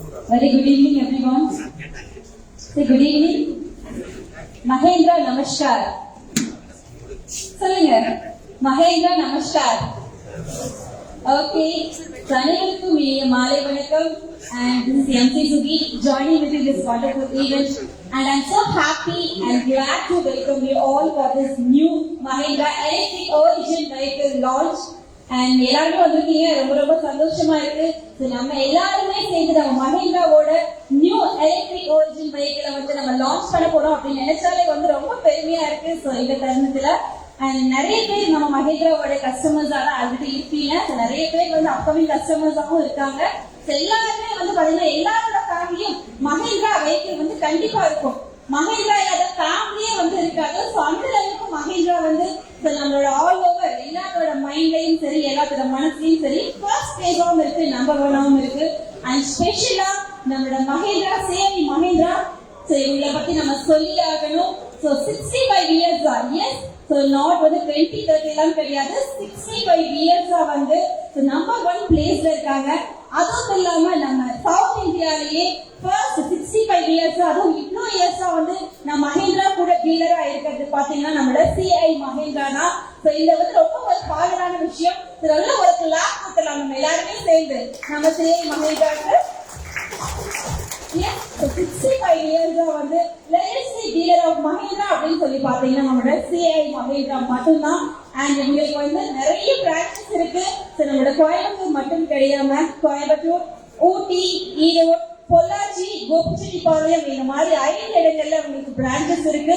Very good evening, everyone. Say good evening. Mahendra Namaskar. சொல்லுங்க. Mahendra Namaskar. Okay. அனைவருக்கும் இனிய மாலை வணக்கம். And this is MC Sugi joining with in this wonderful event. And I'm so happy and glad to welcome you all for this new Mahindra Electric Origin Vehicle launch. And எல்லாருமே வந்திருக்கீங்க, ரொம்ப ரொம்ப சந்தோஷமா இருக்கு. நம்ம எல்லாருமே சேர்ந்து நம்ம மஹிந்திராவோட நியூ எலக்ட்ரிக் ஒரிஜின் வெஹிக்கிளை வந்து நம்ம லான்ச் பண்ண போறோம் அப்படின்னு நினைச்சாலே வந்து ரொம்ப பெருமையா இருக்கு. ஸோ இந்த தருணத்துல அண்ட் நிறைய பேர் நம்ம மஹிந்திராவோட கஸ்டமர்ஸாக ஆல்ரெடி இருப்பீங்க. நிறைய பேர் வந்து அப்கமிங் கஸ்டமர்ஸாகவும் இருக்காங்க. எல்லாருமே வந்து பாத்தீங்கன்னா எல்லாரோட ஃபேமிலியும் மஹிந்திரா வெஹிக்கிள் வந்து கண்டிப்பா இருக்கும். மஹிந்திரா இல்லாத ஃபேமிலியே வந்து இருக்காது. ஸோ அந்த அளவுக்கு மஹிந்திரா வந்து நம்மளோட ஆல் ஓவர் எல்லாத்தோட மைண்ட்லயும் சரி, எல்லாத்தோட மனசுலயும் சரி ஃபர்ஸ்ட் பிளேஸாவும் இருக்கு, நம்பர் ஒன்னாவும் இருக்கு. அண்ட் ஸ்பெஷலா நம்மளோட மஹிந்திரா சேவி மஹிந்திரா, ஸோ இவங்களை பத்தி நம்ம சொல்லி ஆகணும். So 65 years yes, so not வந்து 20-30 எல்லாம் கிடையாது, 65 years வந்து நம்பர் ஒன் பிளேஸ்ல இருக்காங்க. அதுவும் இல்லாம நம்ம சவுத் இந்தியாலேயே ஃபர்ஸ்ட் 65 years, அதுவும் இவ்வளோ இயர்ஸா வந்து நம்ம மஹிந்திரா கூட டீலரா இருக்கிறது பாத்தீங்கன்னா நம்மளோட CI மஹிந்திரா தான். ஸோ இதுல வந்து ரொம்ப ஒரு பாடலான விஷயம். நல்ல ஒரு கிளாப் கொடுக்கலாம் நம்ம எல்லாருமே சேர்ந்து நம்ம CI மஹிந்திராக்கு. 65 years வந்து லெகசி டீலர் ஆஃப் மஹிந்திரா அப்படின்னு சொல்லி பாத்தீங்கன்னா நம்மளோட CI மஹிந்திரா மட்டும்தான். அண்ட் உங்களுக்கு வந்து நிறைய பிரான்ச்சஸ் இருக்கு. நம்மளோட கோயம்புத்தூர் மட்டும் கிடையாம கோயம்புத்தூர், ஊட்டி, ஈரோடு, பொள்ளாச்சி, கோபிச்செட்டிப்பாளையம் இந்த மாதிரி 5 இடங்கள்ல உங்களுக்கு பிரான்ச்சஸ் இருக்கு.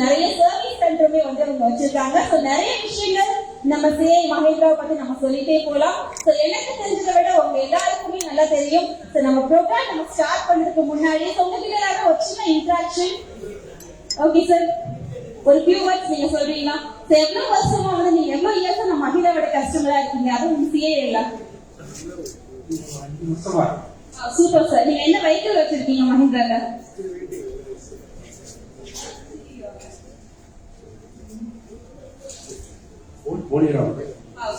நிறைய சர்வீஸ் சென்டருமே வந்து அவங்க வச்சிருக்காங்க. நிறைய விஷயங்கள் நம்ம CI மஹிந்திராவை பத்தி நம்ம சொல்லிட்டே போலாம். எனக்கு தெரிஞ்சதை விட உங்க எல்லாருக்குமே நல்லா தெரியும். நம்ம ப்ரோக்ராம் நம்ம ஸ்டார்ட் பண்றதுக்கு முன்னாடி உங்ககிட்ட எல்லாரும் ஒரு சின்ன இன்ட்ராக்ஷன். ஓகே சார், ஒரு ஃபியூ வேர்ட்ஸ் நீங்க சொல்றீங்களா? எவ்வளவு வருஷமா வந்து நீங்க எவ்வளவு இயர்ஸ் நம்ம மஹிந்திராவோட கஸ்டமரா இருக்கீங்க? அதுவும் CI இல்ல. Super sir. நீங்க என்ன வெஹிக்கிள் வச்சிருக்கீங்க மஹிந்திரால?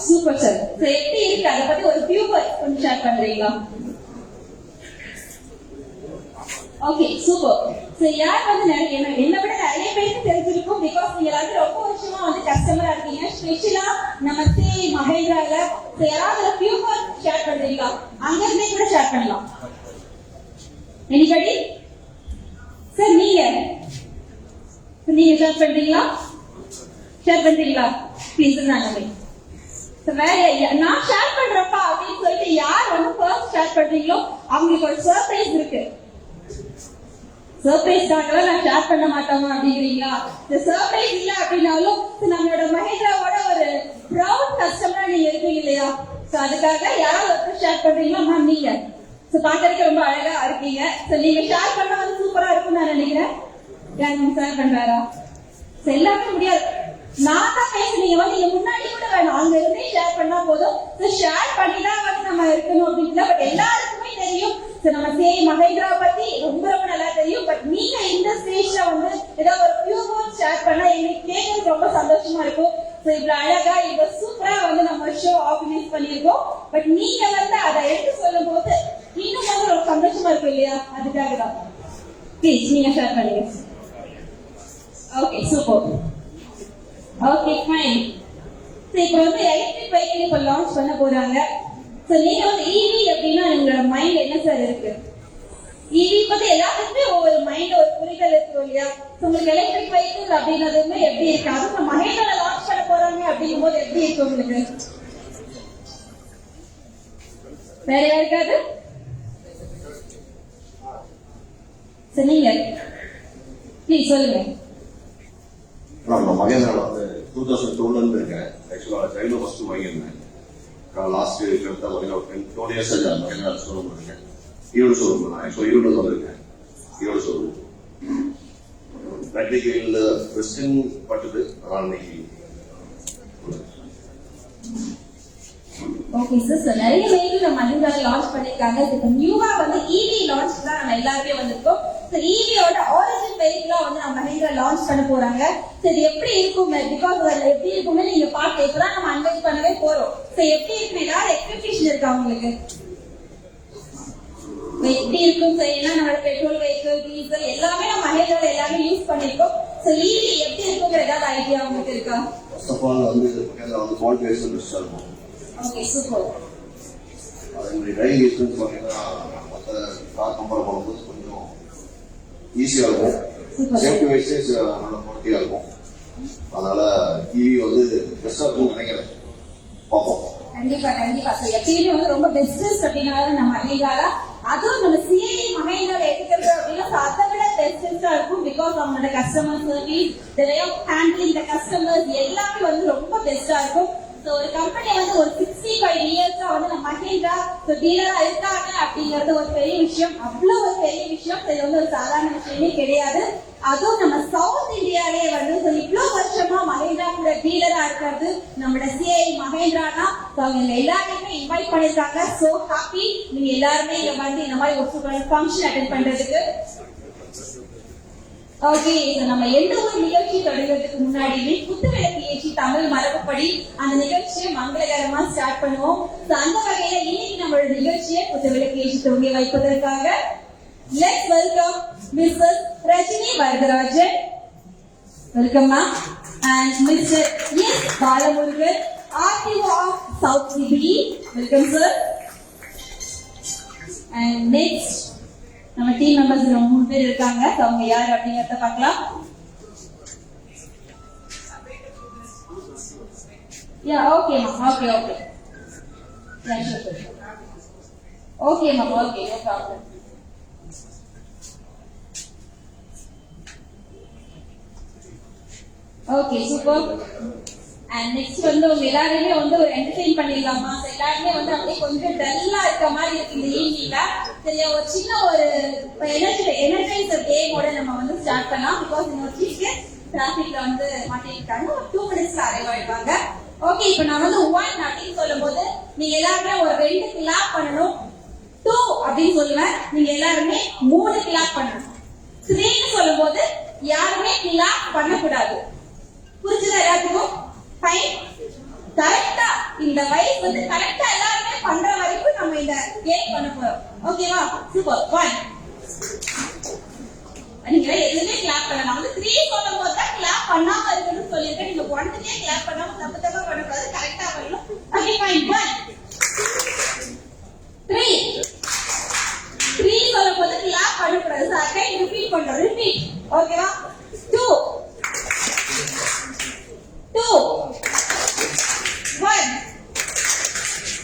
Super sir. எப்படி இருக்கு அதை பத்தி ஒரு ஃபியூ வேர்ட்ஸ் கொஞ்சம் ஷேர் பண்றீங்களா? Okay super. யார் வந்து என்ன விட நிறைய பேருக்கு தெரிஞ்சிருக்கும். பிகாஸ் நீங்க எல்லாரும் ரொம்ப வருஷமா வந்து கஸ்டமரா இருக்கீங்க. ஸ்பெஷலா நம்ம CI மஹிந்திரால யாராவது ஃபியூ வேர்ட்ஸ் ஷேர் பண்றீங்களா? அங்க இருந்தே கூட ஷேர் பண்ணலாம். எனிபடி சார், நீங்க ஷேர் பண்றீங்களா? ஷேர் பண்றீங்களா ப்ளீஸ்? வேற நான் ஷேர் பண்றப்பா அப்படின்னு சொல்லிட்டு யார் வந்து ஃபர்ஸ்ட் ஷேர் பண்றீங்களோ அவங்களுக்கு ஒரு சர்ப்ரைஸ் இருக்கு. சர்ப்ரைஸ்க்காக நான் ஷேர் பண்ண மாட்டோமா அப்படிங்கிறீங்களா? இந்த சர்ப்ரைஸ் இல்ல அப்படின்னாலும் நம்மளோட மஹிந்திராவோட ஒரு ப்ரௌட் கஸ்டமரா நீங்க இருக்கீங்க இல்லையா? அதுக்காக யாராவது ஒருத்தர் ஷேர் பண்றீங்களா? மேம் நீங்க பாக்குறதுக்கு ரொம்ப அழகா இருக்கீங்க. நீங்க ஷேர் பண்ண வந்து சூப்பரா இருக்கும்னு நான் நினைக்கிறேன். யாரும் ஷேர் பண்றாரா? எல்லாமே முடியாது, நான் தான் பேசுறேன். நீங்க வந்து நீங்க முன்னாடி கூட வேணும், அங்க இருந்தே ஷேர் பண்ணா போதும். ஷேர் பண்ணிதான் வந்து நம்ம இருக்கணும் அப்படின்னு. பட் எல்லாருக்குமே தெரியும் நம்ம CI மஹிந்திரா பத்தி ரொம்ப ரொம்ப நல்லா தெரியும். பட் நீங்க இந்த ஸ்டேஜ்ல வந்து ஏதாவது ஒரு ஃபியூ வேர்ட்ஸ் ஷேர் பண்ணா எங்களுக்கு கேட்கறது ரொம்ப சந்தோஷமா இருக்கும். இவ்வளவு அழகா இவ்வளவு சூப்பரா வந்து நம்ம ஷோ ஆர்கனைஸ் பண்ணிருக்கோம். பட் நீங்க வந்து அதை எடுத்து சொல்லும் போது இன்னும் வந்து ரொம்ப சந்தோஷமா இருக்கும் இல்லையா? அதுக்காக தான் ப்ளீஸ் நீங்க ஷேர் பண்ணுங்க. Okay super. Okay fine. இப்போ வந்து எலக்ட்ரிக் வெஹிக்கிள் இப்போ லான்ச் பண்ண போறாங்க. நீங்க வந்து EV அப்படின்னா உங்களோட மைண்ட் என்ன சார் இருக்கு? EV பத்தி எல்லாத்துக்குமே ஒவ்வொரு மைண்ட் ஒரு புரிதல் இருக்கு இல்லையா? உங்களுக்கு எலக்ட்ரிக் வெஹிக்கிள் அப்படின்னதுமே எப்படி இருக்கு? அதுவும் மஹிந்திரால லான்ச் பண்ண போறாங்க அப்படிங்கும் போது எப்படி இருக்கு உங்களுக்கு? வேற யாருக்காவது நீங்க ப்ளீஸ் சொல்லுங்க. நான் மகேந்திரால வந்து 2002ல இருந்து இருக்கேன். ஆக்சுவலா ட்ரெயின்ல ஃபர்ஸ்ட் வாங்கியிருந்தேன். லாஸ்ட் இயர்ல ஒரு 12 இயர்ஸ் மகேந்திரா ஷோரூம் இருக்கேன். ஈரோடு ஷோரூம் தான். ஆக்சுவலா ஈரோடு வந்திருக்கேன். ஈரோடு ஷோரூம் பிராக்டிக்கல் கொஸ்டின் பட்டுது. அதான் இன்னைக்கு ஓகே சார். நிறைய வெஹிக்கிள் நம்ம மஹிந்திரால லான்ச் பண்ணிருக்காங்க. இப்போ நியூவா வந்து EV லான்ச் தான் நம்ம எல்லாருமே வந்திருக்கோம். EVயோட ஆரிஜின் வெஹிக்கிளா வந்து நம்ம மஹிந்திரா லான்ச் பண்ண போறாங்க. இது எப்படி இருக்கும்? பிகாஸ் அதுல எப்படி இருக்கும்னு நீங்க பார்த்து இப்பதான் நம்ம அன்வைஸ் பண்ணவே போறோம். எப்படி இருக்குன்னு ஏதாவது எக்ஸ்பெக்டேஷன் இருக்கா உங்களுக்கு? எப்படி எப்படி இருக்கும் ஏன்னா நம்மளோட பெட்ரோல் வெஹிக்கிள் டீசல் எல்லாமே நம்ம மகேந்திரால எல்லாமே யூஸ் பண்ணிருக்கோம். சோ ஈவி எப்படி இருக்குங்கிற ஏதாவது ஐடியா உங்களுக்கு இருக்கா? ஃபர்ஸ்ட் ஆஃப் ஆல் வந்து மகேந்திரா வந்து குவாலிஃபிகேஷன் பெஸ்ட்டாக இருக்கும். Okay super. அதே மாதிரி டிரைவிங் எக்ஸ்பீரியன்ஸ் பார்த்தீங்கன்னா மற்ற கார் கம்பேர் பண்ணும்போது கொஞ்சம் ஈஸியாக இருக்கும். சேஃப்டி வைஸஸ் நல்ல குவாலிட்டியாக இருக்கும். அதனால டிவி வந்து பெஸ்ட்டாக இருக்கும்னு நினைக்கிறேன். பார்ப்போம். கண்டிப்பா கண்டிப்பா. எப்பயுமே வந்து ரொம்ப பெஸ்ட் அப்படின்னா நம்ம மகேந்திரால, அதுவும் நம்ம சிஐ மகேந்திரால எடுக்கிறது அப்படின்னா அதை விட பெஸ்டா இருக்கும். பிகாஸ் அவங்களோட customer service, the way of handling the customers எல்லாமே வந்து ரொம்ப பெஸ்டா இருக்கும். ஒரு கம்பெனி வந்து ஒரு 65 இயர்ஸா வந்து நம்ம மகேந்திரா டீலரா இருக்காங்க அப்படிங்கறது ஒரு பெரிய விஷயம். அவ்வளவு ஒரு பெரிய விஷயம். இது வந்து ஒரு சாதாரண விஷயமே கிடையாது. அதுவும் நம்ம சவுத் இந்தியாலே வந்து இவ்வளவு வருஷமா மகேந்திரா டீலரா இருக்கிறது நம்மளோட சிஐ மகேந்திரானா அவங்க எல்லாருமே இன்வைட் பண்ணிருக்காங்க. சோ ஹாப்பி நீங்க எல்லாருமே இங்க வந்து இந்த மாதிரி ஒரு சூப்பர் ஃபங்க்ஷன் அட்டெண்ட் பண்றதுக்கு. ஓகே, நம்ம எந்த ஒரு நிகழ்ச்சி தொடங்குறதுக்கு முன்னாடி குத்துவிளக்கு ஏற்றி தமிழ் மரபுப்படி அந்த நிகழ்ச்சியை மங்களகரமா ஸ்டார்ட் பண்ணுவோம். அந்த வகையில இன்னைக்கு நம்மளோட நிகழ்ச்சியை குத்துவிளக்கு ஏற்றி துவங்கி வைப்பதற்காக let's welcome Mrs Rajini Varadarajan. Welcome ma'am. And mister S Balamurugan, RTO of South CB. Welcome sir. And next நம்ம டீம் மெம்பர்ஸ் 3 பேர் இருக்காங்க. அவங்க யார் அப்படிங்கறத பார்க்கலாம். Yeah okay ma'am. Okay okay. Yeah sure. Okay ma'am. Okay no problem. Okay super. And next வந்து உங்க எல்லாருமே வந்து ஒரு என்டர்டெயின் பண்ணிடலாமா? எல்லாருமே வந்து அப்படியே கொஞ்சம் டல்லா இருக்க மாதிரி இருக்கு இந்த ஈவினிங்ல. சரி, ஒரு சின்ன ஒரு எனர்ஜைசர் கேமோட நம்ம வந்து ஸ்டார்ட் பண்ணலாம். பிகாஸ் இன்னொரு சீஃப்க்கு டிராபிக்ல வந்து மாட்டிருக்காங்க. ஒரு 2 மினிட்ஸ்ல அரைவ் ஆயிடுவாங்க. ஓகே, இப்போ நான் வந்து 1 அப்படின்னு சொல்லும் போது நீங்க எல்லாருமே ஒரு 2 கிளாப் பண்ணணும். 2 அப்படின்னு சொல்லுவேன், நீங்க எல்லாருமே 3 கிளாப் பண்ணணும். 3 சொல்லும் போது யாருமே கிளாப் பண்ணக்கூடாது. புரிஞ்சுதா எல்லாத்துக்கும்? ஃபைன். கரெக்டா இந்த வைஸ் வந்து கரெக்டா எல்லாருமே பண்ற வரைக்கும் நம்ம இந்த கேம் பண்ண போறோம். ஓகேவா? சூப்பர். 1 நீங்க எதுவுமே கிளாப் பண்ணலாம். நான் வந்து 3 சொல்லும் போது தான் கிளாப் பண்ணாம இருக்கணும்னு சொல்லியிருக்கேன். நீங்க 1க்கே கிளாப் பண்ணாம தப்பு தப்பா பண்ணக்கூடாது. கரெக்டா பண்ணணும். Okay fine. 1 3 சொல்லும் போது கிளாப் பண்ணக்கூடாது. அகைன் ரிப்பீட் பண்றோம். ரிப்பீட். ஓகேவா? 2 1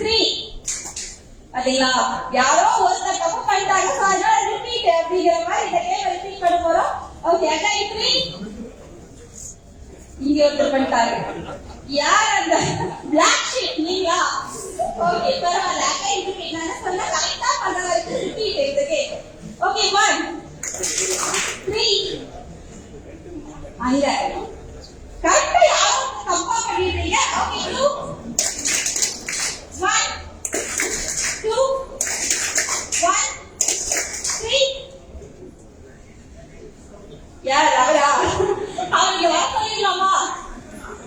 3. பாத்தீங்களா? யாரோ ஒருத்தர் தப்பு பண்ணிட்டாங்க. சோ அதனால ரிப்பீட் அப்படிங்கிற மாதிரி இந்த கேம் ரிப்பீட் பண்ண போறோம். Okay again 3. இங்க ஒருத்தர் பண்ணிட்டாரு. யார் அந்த பிளாக் ஷீட்? நீங்களா? ஓகே பரவாயில்ல. Again repeat. நான் சொன்ன கரெக்டா பண்ண வரைக்கும் ரிப்பீட் இந்த கேம். ஓகே 1 3. அங்க கரெக்டா யாரோ தப்பா பண்ணிட்டீங்க. ஓகே 2 1 2 1 3. யார் அவரா? அவங்க வர சொல்லிடலாமா?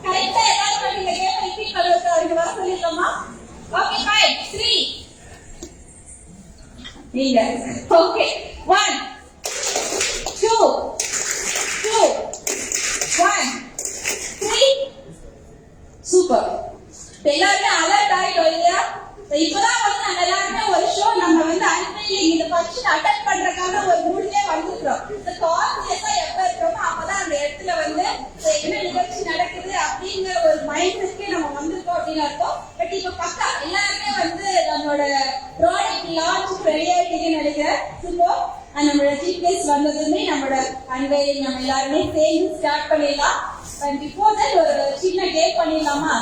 கரெக்டா எல்லாரும் நீங்க கேம் ரிப்பீட் பண்ணுறது அவங்க வர சொல்லிடலாமா? Okay fine. 3 நீங்க. ஓகே 1 2 1 3. சூப்பர். எல்லாருமே அலர்ட் ஆயிட்டோம் இல்லையா? இப்பதான் வந்து நம்ம எல்லாருமே ஒரு ஷோ நம்ம வந்து அனுப்பி இந்த ஃபங்க்ஷன் அட்டெண்ட் பண்றதுக்காக ஒரு மூட்லயே வந்துட்டோம். கான்சியஸா எப்ப இருக்கோமோ அப்பதான் அந்த இடத்துல வந்து என்ன நிகழ்ச்சி நடக்குது அப்படிங்கிற ஒரு மைண்ட் செட்கே நம்ம வந்திருக்கோம் அப்படின்னு அர்த்தம். பட் இப்ப பக்கா எல்லாருமே வந்து நம்மளோட ப்ராடக்ட் லான்ச் ரெடி ஆயிட்டீங்கன்னு நினைக்கிறேன். சூப்பர். நம்மளோட சீஃப் கெஸ்ட் வந்ததுமே நம்மளோட அன்வைலிங் நம்ம எல்லாருமே சேர்ந்து ஸ்டார்ட் பண்ணிடலாம். அண்ட் பிஃபோர் தட் ஒரு சின்ன கேம் பண்ணிடலாமா?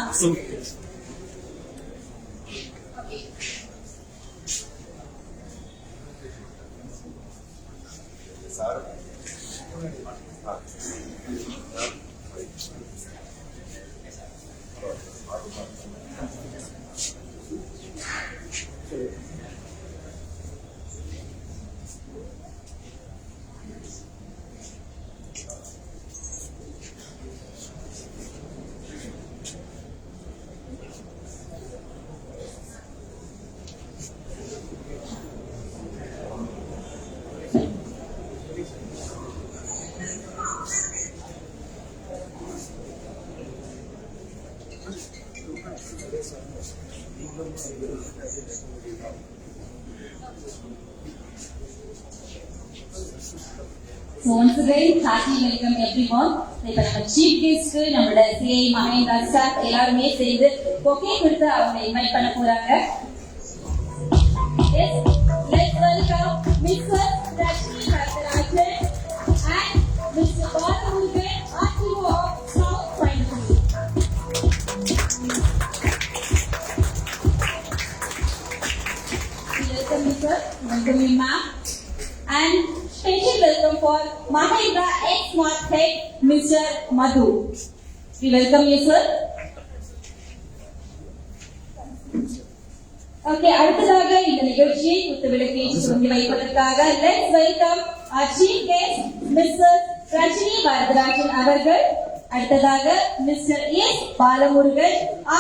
So once again, hearty welcome everyone. இப்போ நம்ம சீஃப் கெஸ்ட் நம்மளோட சிஐ மகேந்திரா ஸ்டாஃப் எல்லாருமே சேர்ந்து பொக்கே கொடுத்து அவங்க இன்வைட் பண்ண போறாங்க. Yes, let's welcome Mr. Rashmi Varadarajan and Mr. Balamurugan, RTO of South Coimbatore. Welcome, sir. Welcome, ma'am. And special welcome for Mahindra X-Smart Head, Mr. Madhu. We welcome you, sir. Okay, அடுத்ததாக இந்த நிகழ்ச்சியை குத்துவிளக்கேற்றி துவங்கி வைப்பதற்காக let's welcome our chief guest, Mrs. Rashmi Varadarajan அவர்கள். அடுத்ததாக Mr. S. Balamurugan,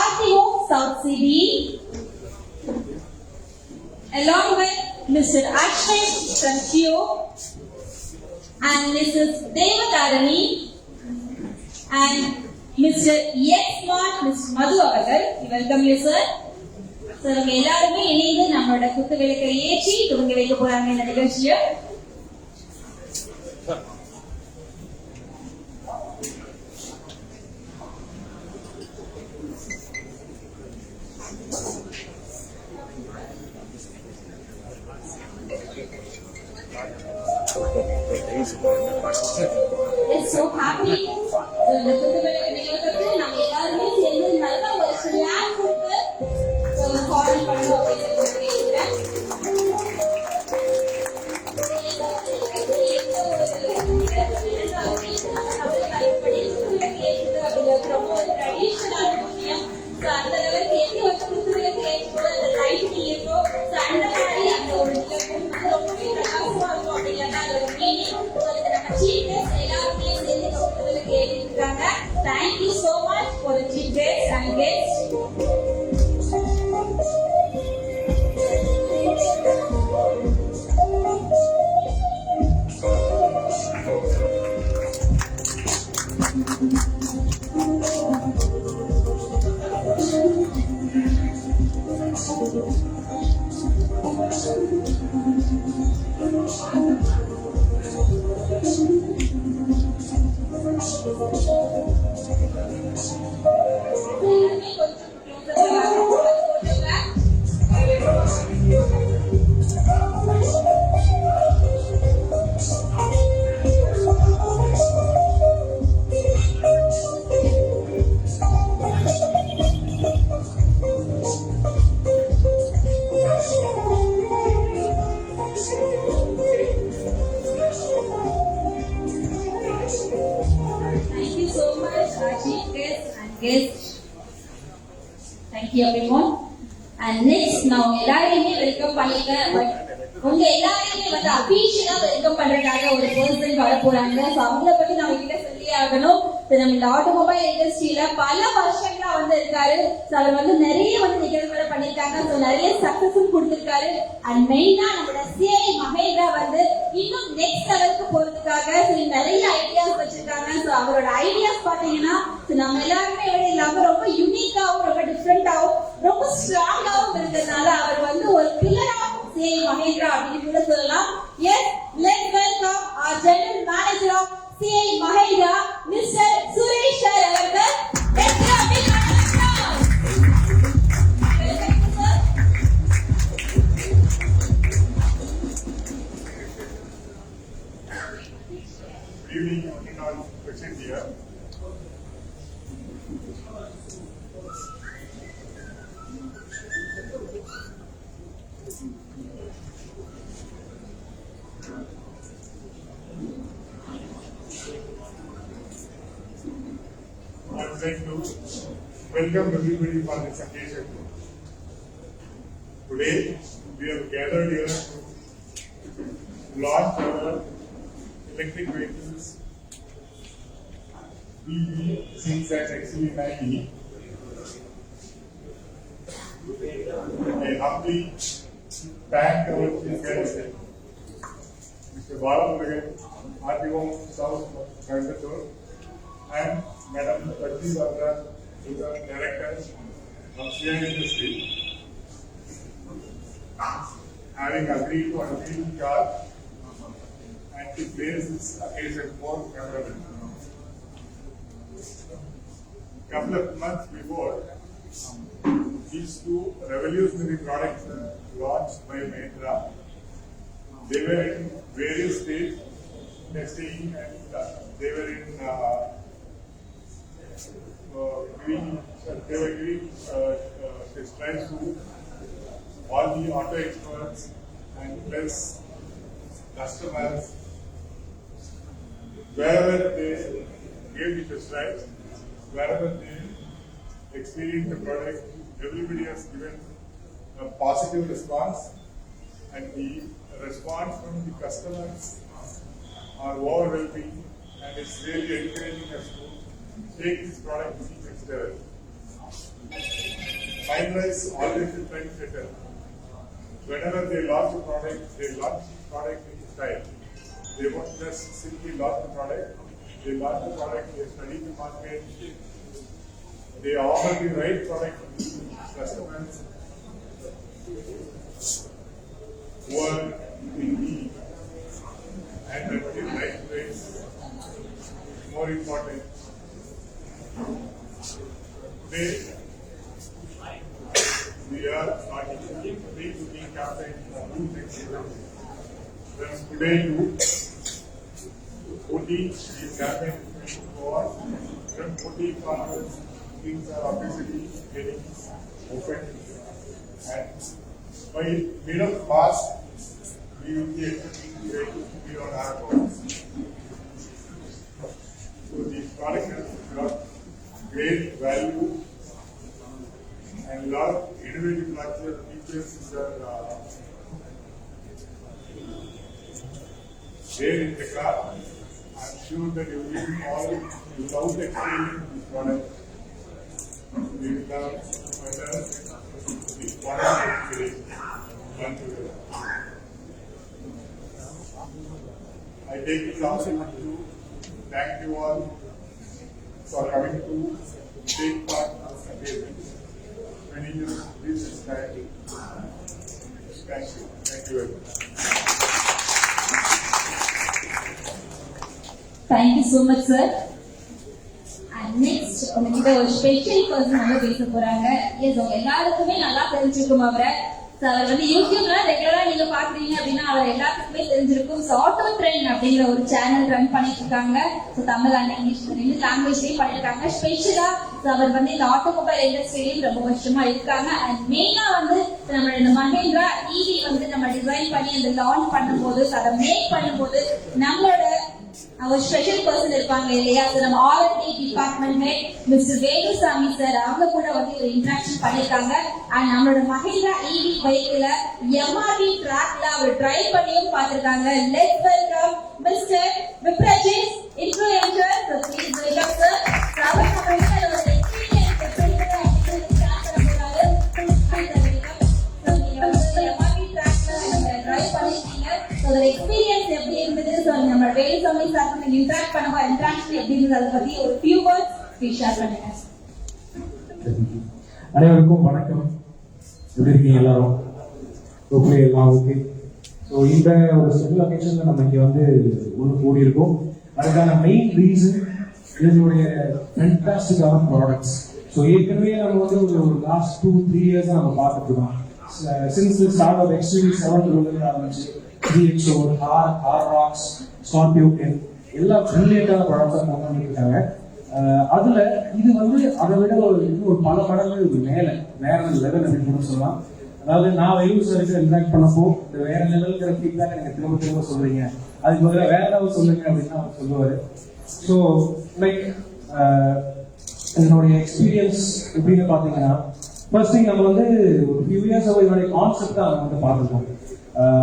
RTO South CBE. Along with Mr. Ashwin from Geo and Mrs. Devatarani and Mr. X-Smart, Mr. Madhu அவர்கள். We welcome you, sir. So, நம்ம எல்லாருமே இணைந்து நம்மளோட குத்து விளக்கை ஏற்றி துவங்கி வைக்க போறாங்க இந்த நிகழ்ச்சியை. It's so happy. இந்த குத்து விளக்கு நிகழ்வுக்கு நம்ம எல்லாருமே சேர்ந்து நல்ல ஒரு கிளாப் கொடுத்து கால் பண்ணணும் அப்படின்னு கேட்கிறேன். ரொம்ப ஒரு ட்ரெடிஷனல் விஷயம். அந்த லெவலுக்கு எத்தி வச்சு குத்துவிளக்கு ஏற்றும்போது அந்த லைட்டிங் இருக்கும். அந்த மாதிரி அந்த ஒரு ரொம்பவே பிரகாசமா இருக்கும் அப்படிங்கிறதா அதோட மீனிங். நம்ம சீஃப் கெஸ்ட் எல்லாருமே சேர்ந்து குத்துவிளக்கு ஏற்றிருக்காங்க. Thank you so much for the chief guest and guest. Thank you everyone. And next now எல்லாரையுமே வெல்கம் பண்ணிருக்கேன். உங்க எல்லாரையுமே வந்து அபிஷியலா வெல்கம் பண்றதுக்காக ஒரு பர்சன் வர போறாங்க. சோ அவங்கள பத்தி நான் உங்ககிட்ட சொல்லி ஆகணும். நம்ம இந்த ஆட்டோமொபைல் இண்டஸ்ட்ரியில பல வருஷங்களா வந்து இருக்காரு. சோ அவர் வந்து நிறைய வந்து நிகழ்வுகளை பண்ணிருக்காங்க. சோ நிறைய சக்சஸும் கொடுத்திருக்காரு. அண்ட் மெயினா நம்மளோட சிஐ மகேந்திரா வந்து இன்னும் நெக்ஸ்ட் லெவலுக்கு போறதுக்காக நிறைய ஐடியாஸ் வச்சிருக்காங்க. சோ அவரோட ஐடியாஸ் பாத்தீங்கன்னா நம்ம எல்லாருமே விட இல்லாம ரொம்ப யூனிக்காவும் ரொம்ப டிஃப்ரெண்டாவும் ரொம்ப ஸ்ட்ராங்காவும் இருக்கிறதுனால அவர் வந்து ஒரு பில்லரா சிஐ மகேந்திரா அப்படின்னு கூட சொல்லலாம். Yes, let's welcome our general manager of CI Mahindra, Mr. Suresh sir அவர்கள். Let's give a big round of applause. Welcome sir. Good evening, all present here. I would like to welcome everybody for this occasion. Today, we have gathered here to launch our electric vehicles EV6 and XUV90. I humbly thank our chief guest, Mr. Balamurugan, RTO South Coimbatore, and Madam Rashmi Varadarajan, who is the Director of CI Industry, having agreed to unveil charge and to place this occasion more memorable. Couple of months before, these two revolutionary products launched by Mahindra, they were in various stages testing, and they were giving test drives to all the auto experts and plus customers. Wherever they gave the test drives, wherever they experienced the product, everybody has given a positive response, and the response from the customers are overwhelming, and it's really encouraging us to take this product to the next level. Mahindra is always a trendsetter. Whenever they launch a product, they launch the product in style. They won't just simply launch the product. They launch the product, they study the market, they offer the right product to customers who are in need, and at the right place. More important, today we are starting the cooking campaign for two next year. From today to 14, the campaign is going to go on. From 14 onwards, things are obviously getting open, and by mid of March, we will be expecting the vehicles to be on our roads. So the product has got great value and a lot of innovative features are there in the car. I'm sure that you will all without experiencing this product. We will have better the product experience. I take this opportunity to thank you all for coming to take part in this engagement. Many years this is time. Thank you. Thank you very much. Thank you so much, sir. And next, உங்ககிட்ட ஒரு special person வந்து பேச போறாங்க. S, உங்க எல்லாருக்குமே நல்லா தெரிஞ்சிருக்கும் அவரை. அவர் வந்து யூடியூப்ல ரெகுலரா நீங்க பாக்குறீங்க அப்படின்னா அவர் எல்லாத்துக்குமே தெரிஞ்சிருக்கும். ஆட்டோ ட்ரெயின் அப்படிங்கிற ஒரு சேனல் ரன் பண்ணிட்டு இருக்காங்க. தமிழ் அண்ட் இங்கிலீஷ் ரெண்டு லாங்குவேஜ்லயும் பண்ணிருக்காங்க. ஸ்பெஷலா அவர் வந்து இந்த ஆட்டோமொபைல் இண்டஸ்ட்ரியிலும் ரொம்ப வருஷமா இருக்காங்க. அண்ட் மெயினா வந்து நம்ம இந்த மஹேந்திரா ஈவி வந்து நம்ம டிசைன் பண்ணி அந்த லான்ச் பண்ணும்போது, அதை மேக் பண்ணும்போது நம்மளோட our special person இருப்பாங்க இல்லையா, நம்ம R&D department head mister Velusamy sir, அவங்க கூட வந்து ஒரு இன்டராக்ஷன் பண்ணிருக்காங்க. அண்ட் நம்மளோட மஹேந்திரா ஈவி பைக்ல எம்ஆர்டி ட்ராக்ல அவர் டிரைவ் பண்ணியும் பார்த்திருக்காங்க. Let's welcome mister Viprajit influencer. So please welcome sir. அவர் நம்ம ஒரு எக்ஸ்பீரியன்ஸ் சொல்லுங்க அப்படின்னு ஸ்டார்ட் பண்ண போறாரு. எம்ஆர்டி ட்ராக்ல டிரைவ் பண்ணிருக்கீங்க. So the experience எப்படி இருந்தது, so நம்ம வேலுசாமி சார் கூட இன்டராக்ட் பண்ணும்போது இன்டராக்ஷன் எப்படி இருந்தது, அதை பத்தி ஒரு few words ஷேர் பண்ணுங்க. அனைவருக்கும் வணக்கம். எப்படி இருக்கீங்க எல்லாரும்? ஓகே, எல்லாம் ஓகே. ஸோ இந்த ஒரு ஸ்பெஷல் அக்கேஷன்ல நம்ம இங்கே வந்து ஒன்று கூடியிருக்கோம். அதுக்கான மெயின் ரீசன் இதனுடைய ஃபேண்டாஸ்டிக்கான ப்ராடக்ட்ஸ். ஸோ ஏற்கனவே நம்ம வந்து ஒரு லாஸ்ட் 2-3 இயர்ஸ் நம்ம பார்த்துட்டு இருக்கோம். Since the start of XUV 7 ஆரம்பிச்சு GXO, RROX, Scorpio 10 எல்லா பிரில்லியண்டான ப்ராடக்ட்ஸாக கொண்டு வந்துருக்காங்க. அதுல இது வந்து அதை விட ஒரு பல மடங்கு மேல வேற லெவல் அப்படின்னு சொல்லலாம். அதாவது நான் வெயிட் சாருக்கு இன்ட்ராக்ட் பண்ணப்போ இந்த வேற லெவலுங்கிற ஃபீட்பேக் எனக்கு திரும்ப திரும்ப சொல்றீங்க, அதுக்கு பதிலாக வேற லெவல் சொல்லுங்க அப்படின்னு அவர் சொல்லுவாரு. ஸோ லைக் என்னுடைய எக்ஸ்பீரியன்ஸ் எப்படின்னு பார்த்தீங்கன்னா, ஃபர்ஸ்ட் திங் நம்ம வந்து ஒரு ஃபியூ இயர்ஸ் என்னுடைய கான்செப்ட் தான் அவங்க வந்து பார்த்துருக்கோம்.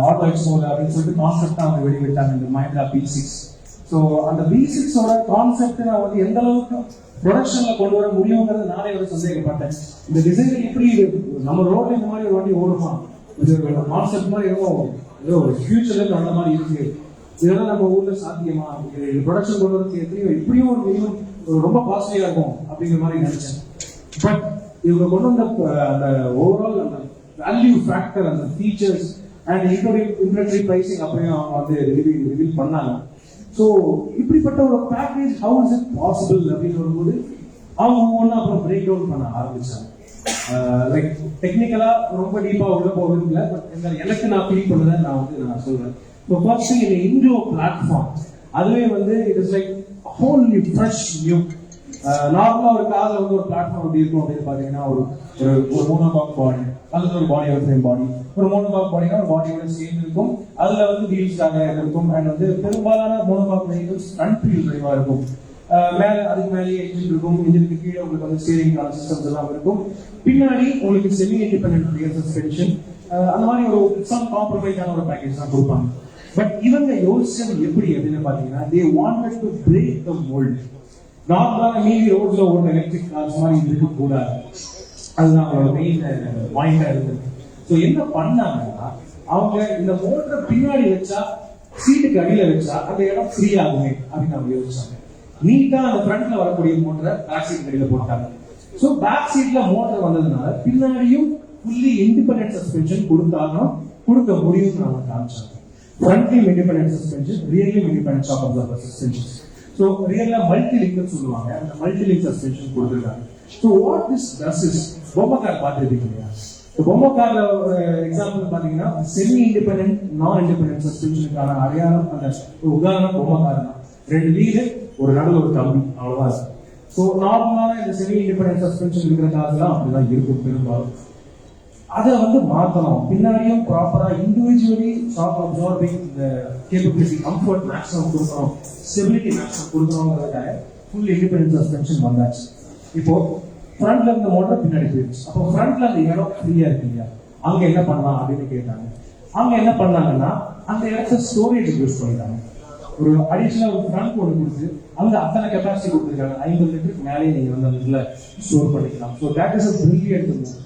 ஆட்டோ எக்ஸ்போர்ட் அப்படின்னு சொல்லிட்டு கான்செப்ட் அவங்க வெளிவிட்டாங்க, இந்த மஹிந்திரா B6. ஸோ அந்த B6ஓட கான்செப்ட் நான் வந்து எந்த அளவுக்கு ப்ரொடக்ஷன்ல கொண்டு வர முடியுங்கிறது நானே ஒரு சந்தேகப்பட்டேன். இந்த டிசைன் எப்படி நம்ம ரோட்ல இந்த மாதிரி ஒரு வண்டி ஓடுமா, இது ஒரு கான்செப்ட் மாதிரி ஏதோ ஒரு ஃபியூச்சர்ல அந்த மாதிரி இருக்கு, இதெல்லாம் நம்ம ஊர்ல சாத்தியமா, இது ப்ரொடக்ஷன் கொண்டு வரதுக்கு எப்படியும் ஒரு மினிமம் ரொம்ப காஸ்ட்லியா இருக்கும் அப்படிங்கிற மாதிரி நினைச்சேன். பட் இவங்க கொண்டு வந்த அந்த ஓவரால் அந்த வேல்யூ ஃபேக்டர், அந்த ஃபீச்சர்ஸ் அண்ட் இன்ட்ரோடக்டரி பிரைசிங் அப்பயும் அவங்க வந்து ரிவீல் பண்ணாங்க. ஸோ இப்படிப்பட்ட ஒரு package how is it possible அப்படின்னு வரும்போது அவங்க ஒவ்வொன்றும் அப்புறம் பிரேக் டவுன் பண்ண ஆரம்பிச்சாங்க. லைக் டெக்னிக்கலா ரொம்ப டீப்பா உள்ள போகிறது இல்லை, பட் எனக்கு நான் ஃபீல் பண்ணதை நான் சொல்றேன். ஸோ ஃபர்ஸ்ட் இந்த இன்டோ பிளாட்ஃபார்ம் அதுவே வந்து it is like whole new fresh new. நார்மலா ஒரு கார்ல வந்து ஒரு பிளாட்ஃபார்ம் எப்படி இருக்கும் அப்படின்னு பாத்தீங்கன்னா ஒரு மோனோகாக் பாடி, அதுல ஒரு பாடி ஃப்ரேம் பாடி, ஒரு மோனோகாக் பாடினா ஒரு பாடியோட சேர்ந்து இருக்கும். அதுல வந்து வீல்ஸ்க்காக இருக்கும். அண்ட் வந்து பெரும்பாலான மோனோகாக் வெஹிக்கிள்ஸ் ஃப்ரண்ட் வீல் டிரைவா இருக்கும். மேல அதுக்கு மேலே இன்ஜின் இருக்கும். இன்ஜினுக்கு கீழே உங்களுக்கு வந்து ஸ்டீரிங் சிஸ்டம்ஸ் எல்லாம் இருக்கும். பின்னாடி உங்களுக்கு செமி இண்டிபெண்டன்ட் ரியர் சஸ்பென்ஷன், அந்த மாதிரி ஒரு சம் காம்ப்ரமைஸான ஒரு பேக்கேஜ் தான் கொடுப்பாங்க. பட் இவங்க யோசிச்சது எப்படி அப்படின்னு பாத்தீங்கன்னா they wanted to break the mold. நார்மலான மீதி ரோட்ல ஓடுற எலக்ட்ரிக் கார்ஸ் மாதிரி இருக்க கூடாது. அதுதான் அவங்களோட மெயின் பாயிண்டா இருந்தது. ஸோ என்ன பண்ணாங்கன்னா அவங்க இந்த மோட்டரை பின்னாடி வச்சா சீட்டுக்கு அடியில வச்சா அந்த இடம் ஃப்ரீ ஆகுமே அப்படின்னு அவங்க யோசிச்சாங்க. நீட்டா அந்த ஃப்ரண்ட்ல வரக்கூடிய மோட்டரை பேக் சீட் அடியில போட்டாங்க. ஸோ பேக் சீட்ல மோட்டர் வந்ததுனால பின்னாடியும் ஃபுல்லி இண்டிபெண்டன்ட் சஸ்பென்ஷன் கொடுக்க முடியும்னு அவங்க காமிச்சாங்க. ஃப்ரண்ட்லயும் இண்டிபெண்டன்ட் சஸ்பென்ஷன், ரியர்லயும் independent shock absorber suspension. So ரியல்ல மல்டி லிங்க் சொல்லுவாங்க. அந்த மல்டி லிங்க் சஸ்பென்ஷன் கொடுத்துருக்காங்க. So what this does is பொம்மை கார் பார்த்துருப்பீங்க இல்லையா? பொம்மை கார்ல ஒரு எக்ஸாம்பிள் பாத்தீங்கன்னா செமி இண்டிபெண்டன்ட் நான் இண்டிபெண்டன்ட் சஸ்பென்ஷனுக்கான அடையாளம் அந்த உதாரணம் பொம்மை கார் தான். 2 வீலு ஒரு நடுவில் ஒரு கம்பி, அவ்வளவுதான். ஸோ நார்மலான இந்த செமி இண்டிபெண்டன்ட் சஸ்பென்ஷன் இருக்கிற கார்லாம் அப்படிதான் இருக்கும் பெரும்பாலும். அதை வந்து மாற்றணும். பின்னாடியும் ப்ராப்பரா இண்டிவிஜுவலி ஷாக் அப்சார்பிங் இந்த கேப்பபிலிட்டி கம்ஃபர்ட் மேக்ஸிமம் கொடுக்கணும், ஸ்டெபிலிட்டி மேக்ஸிமம் கொடுக்கணுங்கிறதுக்காக ஃபுல் இண்டிபெண்டன்ட் சஸ்பென்ஷன் வந்தாச்சு. இப்போ ஃப்ரண்ட்ல இருந்த மோட்டர் பின்னாடி போயிடுச்சு. அப்போ ஃப்ரண்ட்ல அந்த இடம் ஃப்ரீயா இருக்கு இல்லையா, அங்க என்ன பண்ணலாம் அப்படின்னு கேட்டாங்க. அவங்க என்ன பண்ணாங்கன்னா அந்த இடத்த ஸ்டோரேஜ் யூஸ் பண்ணிட்டாங்க. ஒரு அடிஷனல் ஒரு ஃப்ரண்ட் ஒன்று கொடுத்து அங்க அத்தனை கெப்பாசிட்டி கொடுத்துருக்காங்க. 50 லிட்டருக்கு மேலே நீங்க வந்து அந்த இதுல ஸ்டோர் பண்ணிக்கலாம். So that is a brilliant move.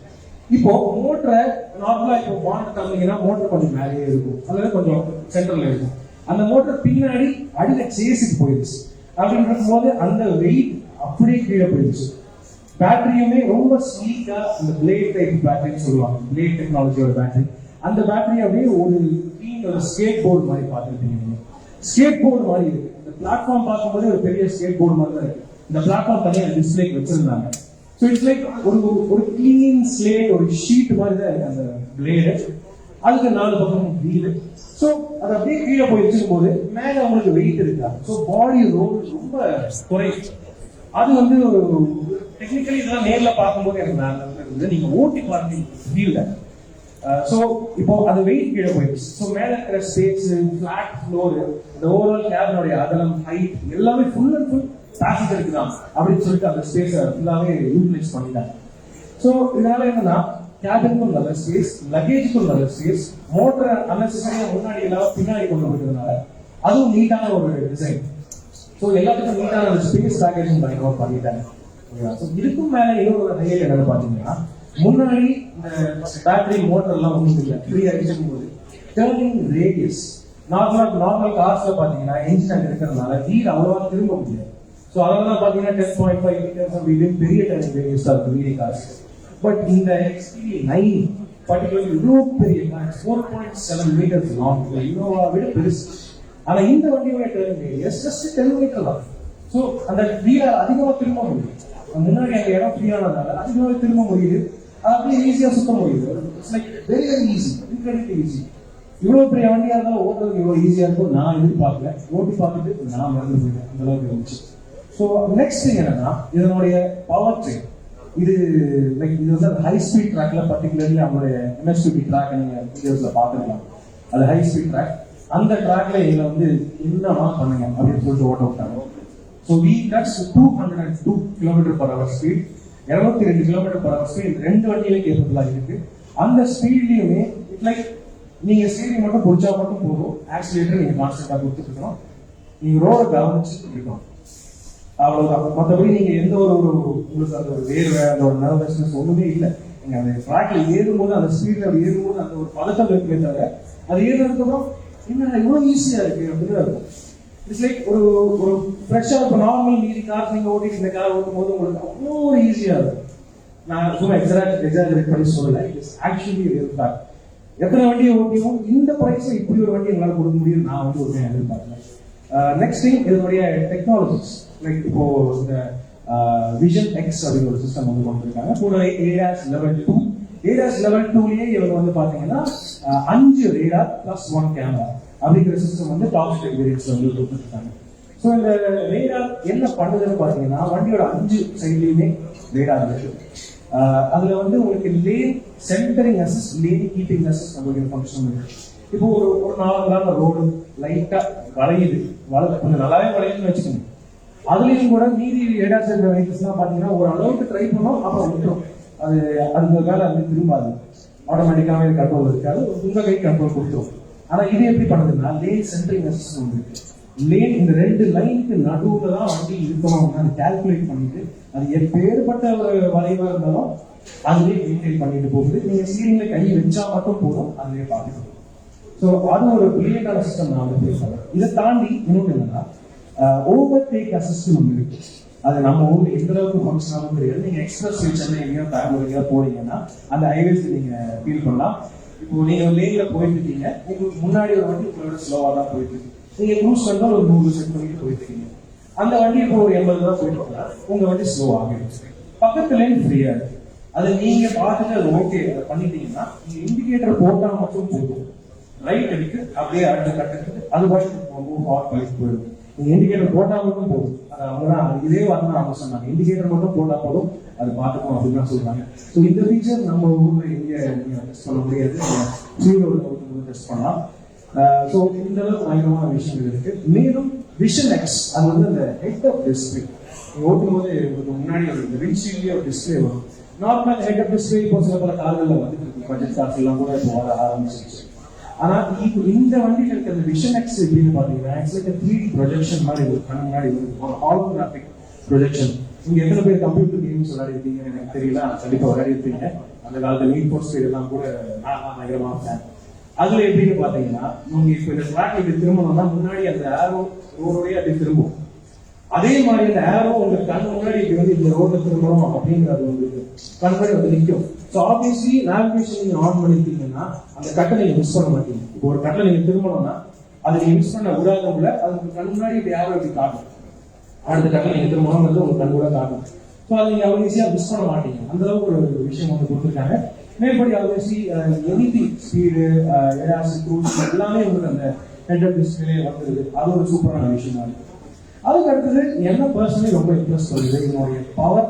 இப்போ மோட்டரை நார்மலா இப்போ பாண்ட் தந்தீங்கன்னா மோட்டர் கொஞ்சம் மேலேயே இருக்கும், அதாவது கொஞ்சம் சென்டர்ல இருக்கும். அந்த மோட்டர் பின்னாடி அடியில சேஸுக்கு போயிடுச்சு. அப்படின்ற போது அந்த வெயிட் அப்படியே கீழே போயிடுச்சு. பேட்டரியுமே ரொம்ப ஸ்லீக்கா அந்த பிளேட் டைப் பேட்டரின்னு சொல்லுவாங்க, பிளேட் டெக்னாலஜியோட பேட்டரி. அந்த பேட்டரி அப்படியே ஒரு ஸ்கேட் போர்டு மாதிரி பார்த்துருப்பீங்க. ஸ்கேட் போர்டு மாதிரி இருக்கு. இந்த பிளாட்ஃபார்ம் பார்க்கும்போது ஒரு பெரிய ஸ்கேட் போர்டு மாதிரி தான் இருக்கு. இந்த பிளாட்ஃபார்ம் தனியாக டிஸ்பிளேக்கு வச்சிருந்தாங்க. ஸோ இட்ஸ் லைக் ஒரு கிளீன் ஸ்லேட், ஒரு ஷீட் மாதிரி தான் இருக்கு அந்த பிளேடு. அதுக்கு 4 பக்கம் வீடு. ஸோ அது அப்படியே கீழே போய் வச்சிருக்கும் போது மேல உங்களுக்கு வெயிட் இருக்கா. ஸோ பாடி ரோல் ரொம்ப குறையும். அது வந்து ஒரு டெக்னிக்கலி இதெல்லாம் நேர்ல பார்க்கும்போது எனக்கு நல்லா இருந்தது. நீங்க ஓட்டி பார்த்தீங்க ஃபீல்ல. ஸோ இப்போ அது வெயிட் கீழே போயிடுச்சு. ஸோ மேல இருக்கிற ஸ்பேஸ், ஃபிளாட் ஃப்ளோர், இந்த ஓவரால் கேபினுடைய அகலம், ஹைட் எல்லாமே ஃபுல் அண்ட் ஃபுல் பேசஞ்சருக்கு தான் அப்படின்னு சொல்லிட்டு அந்த ஸ்பேஸை ஃபுல்லாவே யூட்டிலைஸ் பண்ணிட்டாங்க. ஸோ இதனால என்னன்னா கேபினுக்கும் நல்ல ஸ்பேஸ், லக்கேஜுக்கும் நல்ல ஸ்பேஸ், மோட்டரை அன்னெசரியா முன்னாடி இல்லாம பின்னாடி கொண்டு போயிட்டதுனால அதுவும் நீட்டான ஒரு டிசைன். ஸோ எல்லாத்துக்கும் நீட்டான ஒரு ஸ்பேஸ் பேக்கேஜிங் பயங்கரமா பண்ணிட்டாங்க. இதுக்கும் மேல இன்னொரு ஹைலைட் என்னன்னு பாத்தீங்கன்னா முன்னாடி இந்த பேட்டரி மோட்டர் எல்லாம் ஒன்றும் இல்லை, ஃப்ரீயா இருக்கும் போது டர்னிங் ரேடியஸ் நார்மல் கார்ஸ்ல பாத்தீங்கன்னா இன்ஜின் அங்க இருக்கிறதுனால வீல் அவ்வளவா திரும்ப முடியாது. ஸோ அதெல்லாம் பாத்தீங்கன்னா 10.5 மீட்டர்ஸ் அப்படின்னு பெரிய டர்னிங் ரேடியஸ் தான் இருக்கும் வீடியோ கார்ஸ். பட் இந்த XPV9 பர்டிகுலர் இவ்வளோ பெரிய கார் 4.7 மீட்டர்ஸ் லாங், இவ்வளோ விட பெருசு. ஆனா இந்த வண்டியோட டர்னிங் ரேடியஸ் ஜஸ்ட் 10 மீட்டர் தான். ஸோ அந்த வீலை அதிகமா திரும்ப முடியும். முன்னாடி அந்த இடம் ஃப்ரீயானதால அதிகமாக திரும்ப முடியுது. அப்படியே ஈஸியா சுத்த முடியுது. It's like very very easy, incredibly easy. இவ்வளவு பெரிய வண்டியா இருந்தாலும் ஓட்டுறதுக்கு இவ்வளவு ஈஸியா இருக்கும் நான் எதிர்பார்க்கல. ஓட்டி பார்த்துட்டு நான் மறந்து போயிட்டேன், அந்த அளவுக்கு இருந்துச்சு. ஸோ நெக்ஸ்ட் என்னன்னா இதனுடைய பவர் ட்ரெயின். இது லைக் இது வந்து ஹை ஸ்பீட் ட்ராக்ல பர்டிகுலர்லி அவங்களுடைய MX2 ட்ராக் நீங்க வீடியோஸ்ல பாத்துக்கலாம். அது ஹை ஸ்பீட் ட்ராக். அந்த ட்ராக்ல இதுல வந்து என்னமா பண்ணுங்க அப்படின்னு சொல்லிட்டு ஓட்ட விட்டாங்க. So we touched 202 km/h speed, 22 km/h speed. 2 வண்டியிலே கேப்பபிளா இருக்கு. அந்த ஸ்பீட்லயுமே லைக் நீங்க ஸ்டீரிங் மட்டும் புடிச்சா மட்டும் போதும், ஆக்சிலேட்டர் நீங்க கான்ஸ்டன்டா கொடுத்துட்டு இருக்கணும், நீங்க ரோட கவனிச்சுட்டு இருக்கணும், அவ்வளவுதான். மற்றபடி நீங்க எந்த ஒரு உங்களுக்கு அந்த ஒரு வேர்வை அந்த ஒரு நர்வஸ்னஸ் ஒண்ணுமே இல்லை. நீங்க அந்த ட்ராக்ல ஏறும்போது அந்த ஸ்பீட்ல ஏறும்போது அந்த ஒரு பதட்டம் இருக்குமே தவிர அது ஏறினதுக்கு அப்புறம் என்ன இவ்வளவு ஈஸியா இருக்கு அப்படின்னு இருக்கும். இட்ஸ் லைக் ஒரு ஃப்ரெஷ்ஷா இப்போ நார்மல் மீதி கார் நீங்க ஓட்டிட்டு இந்த கார் ஓட்டும் போது உங்களுக்கு அவ்வளோ ஒரு ஈஸியா இருக்கும். நான் சும்மா எக்ஸாஜரேட் பண்ணி சொல்லல, it is actually real fact. எத்தனை வண்டியை ஓட்டியும் இந்த பிரைஸ்ல இப்படி ஒரு வண்டி எங்களால் கொடுக்க முடியும் நான் வந்து ஒரு எதிர்பார்க்கிறேன். நெக்ஸ்ட் திங் இதனுடைய டெக்னாலஜிஸ் லைக் இப்போ இந்த விஷன் எக்ஸ் அப்படிங்கிற ஒரு சிஸ்டம் வந்து கொண்டு இருக்காங்க. கூட ADAS level 2 ADAS level 2லயே இவங்க வந்து பாத்தீங்கன்னா 5 ரேடார் பிளஸ் 1 கேமரா அப்படிங்கிற சிஸ்டம் வந்து டாப் ஸ்பெக் வேரியன்ட்ஸ்ல வந்து கொடுத்துருக்காங்க. ஸோ இந்த ரேடார் என்ன பண்ணுதுன்னு பாத்தீங்கன்னா வண்டியோட 5 சைட்லயுமே ரேடார் இருக்கு. அதுல வந்து உங்களுக்கு lane centering assist, lane keeping assist அப்படிங்கிற ஃபங்க்ஷன் இருக்கு. இப்போ ஒரு நார்மலான ரோடு லைட்டா வளையுது, கொஞ்சம் நல்லாவே வளையுதுன்னு வச்சுக்கோங்க. அதுலயும் கூட மீதி ஏடாஸ் இருக்கிற வெஹிக்கிள்ஸ்லாம் பாத்தீங்கன்னா ஒரு அளவுக்கு ட்ரை பண்ணோம், அப்புறம் விட்டுரும். அதுக்கு மேல அது திரும்பாது, ஆட்டோமேட்டிக்காவே கண்ட்ரோல் இருக்காது, உங்க கை கண்ட்ரோல் கொடுத்துரும். ஆனா இது எப்படி பண்ணுதுன்னா லேன் சென்டரிங் அசிஸ்ட் வந்து லேன் இந்த 2 லைனுக்கு நடுவுல தான் வண்டி இருக்கணும். அது கால்குலேட் பண்ணிட்டு அது எப்பேற்பட்ட ஒரு வளைவா இருந்தாலும் அதுலேயே மெயின்டைன் பண்ணிட்டு போகுது. நீங்க ஸ்டீரிங்ல கை வச்சா மட்டும் போதும், அதுலேயே பார்த்துக்கணும். ஸோ அது ஒரு பிரில்லியண்டான சிஸ்டம் நான் வந்து பேசுறேன். இதை தாண்டி இன்னொன்று என்னன்னா ஓவர்டேக் அசிஸ்ட் ஒன்று இருக்கு. அது நம்ம ஊர்ல எந்த அளவுக்கு ஃபங்க்ஷன் ஆகும் தெரியாது. நீங்க எக்ஸ்பிரஸ் சென்னை எங்கேயோ பெங்களூர் எங்கேயோ போறீங்கன்னா அந்த ஹைவேஸ் நீங்க ஃபீல் பண்ணலாம். இப்போ நீங்க லேன்ல போயிட்டு இருக்கீங்க, உங்களுக்கு முன்னாடி ஒரு வண்டி உங்களோட ஸ்லோவா தான் போயிட்டு இருக்கு. நீங்க க்ரூஸ் கண்ட்ரோல் ஒரு 100 செட் பண்ணிட்டு போயிட்டு இருக்கீங்க. அந்த வண்டி இப்போ ஒரு 80 தான் போயிட்டு இருக்கா, உங்க வண்டி ஸ்லோ ஆகிடுச்சு. பக்கத்து லேன் ஃப்ரீயா இருக்கு. அதை நீங்க பார்த்துட்டு அது ஓகே அதை பண்ணிட்டீங்கன்னா நீங்க இண்டிகேட்டர் போட்டா மட்டும் போதும், ரைட் அடிக்கு அப்படியே அடுத்த கட்டத்துக்கு அது பாட்டு போயிடும். நீங்க இண்டிகேட்டர் போட்டா மட்டும் போதும். அது அவங்கதான் இதே வார்த்தை அவங்க சொன்னாங்க, இண்டிகேட்டர் மட்டும் போட்டா போதும் அது பார்த்துக்கும் அப்படின்னு தான் சொல்றாங்க. ஸோ இந்த ஃபீச்சர் நம்ம ஊர்ல எங்க டெஸ்ட் பண்ண முடியாது, டெஸ்ட் பண்ணலாம். ஸோ இந்த அளவுக்கு பயங்கரமான விஷயங்கள் இருக்கு. மேலும் விஷன் எக்ஸ் அது வந்து அந்த ஹெட் ஆஃப் டிஸ்பிளே ஓட்டும் போது முன்னாடி ஒரு விண்ட்ஷீல்ட்லயே ஒரு டிஸ்பிளே வரும். நார்மல் ஹெட் ஆஃப் டிஸ்பிளே இப்போ சில பல கார்கள்ல வந்து பட்ஜெட் கார்ஸ் எல்லாம் கூட இப்போ வர ஆரம்பிச்சிருச்சு. ஆனா இப்போ இந்த வண்டியில் இருக்க அந்த விஷன் எக்ஸ் எப்படின்னு பாத்தீங்கன்னா ஆக்சுவலி 3D ப்ரொஜெக்ஷன் மாதிரி ஒரு கண்ணு முன்னாடி ஒரு ஹாலோகிராஃபிக் ப்ரொஜெக்ஷன். நீங்க எத்தனை பேர் கம்ப்யூட்டர் கேம்ஸ் விளையாடி இருக்கீங்கன்னு எனக்கு தெரியல, கண்டிப்பா விளையாடி இருப்பீங்க. அந்த காலத்துல நீட் ஃபார் ஸ்பீட் எல்லாம் கூட நான் பயங்கரமாக ஃபேன். அதுல எப்படின்னு பாத்தீங்கன்னா நீங்க இப்ப இந்த ட்ராக் இப்படி திரும்பணும்னா முன்னாடி அந்த ஏரோ ரோடோடய அப்படி திரும்பும். அதே மாதிரி அந்த ஏரோ உங்களுக்கு கண் முன்னாடி இப்படி வந்து இந்த ரோட்ல திரும்பணும் அப்படிங்கிறது உங்களுக்கு கண் முன்னாடி வந்து நிற்கும். ஸோ ஆப்வியஸ்லி நேவிகேஷன் நீங்க ஆன் பண்ணிருக்கீங்கன்னா அந்த கட்டை நீங்க மிஸ் பண்ண மாட்டீங்க. இப்போ ஒரு கட்டை நீங்க திரும்பணும்னா அதை நீங்க மிஸ் பண்ண விடாதவங்கள அது உங்களுக்கு கண் முன்னாடி இப்படி ஏரோ இப்படி காட்டும். அடுத்த கட்டை நீங்க திரும்பணும்ன்றது உங்களுக்கு கண் கூட காட்டும். ஸோ அதை நீங்க அவ்வளவு ஈஸியா மிஸ் பண்ண மாட்டீங்க. அந்த அளவுக்கு ஒரு விஷயம் வந்து கொடுத்துருக்காங்க. மேற்படி obviously anything speed ADAS cruise எல்லாமே உங்களுக்கு அந்த ஹெட் அப் டிஸ்பிளே வந்துருது. அது ஒரு சூப்பரான விஷயமா இருக்கு. அதுக்கு அடுத்தது என்ன பர்சனலி ரொம்ப இன்ட்ரெஸ்ட் பண்ணுது இதனுடைய power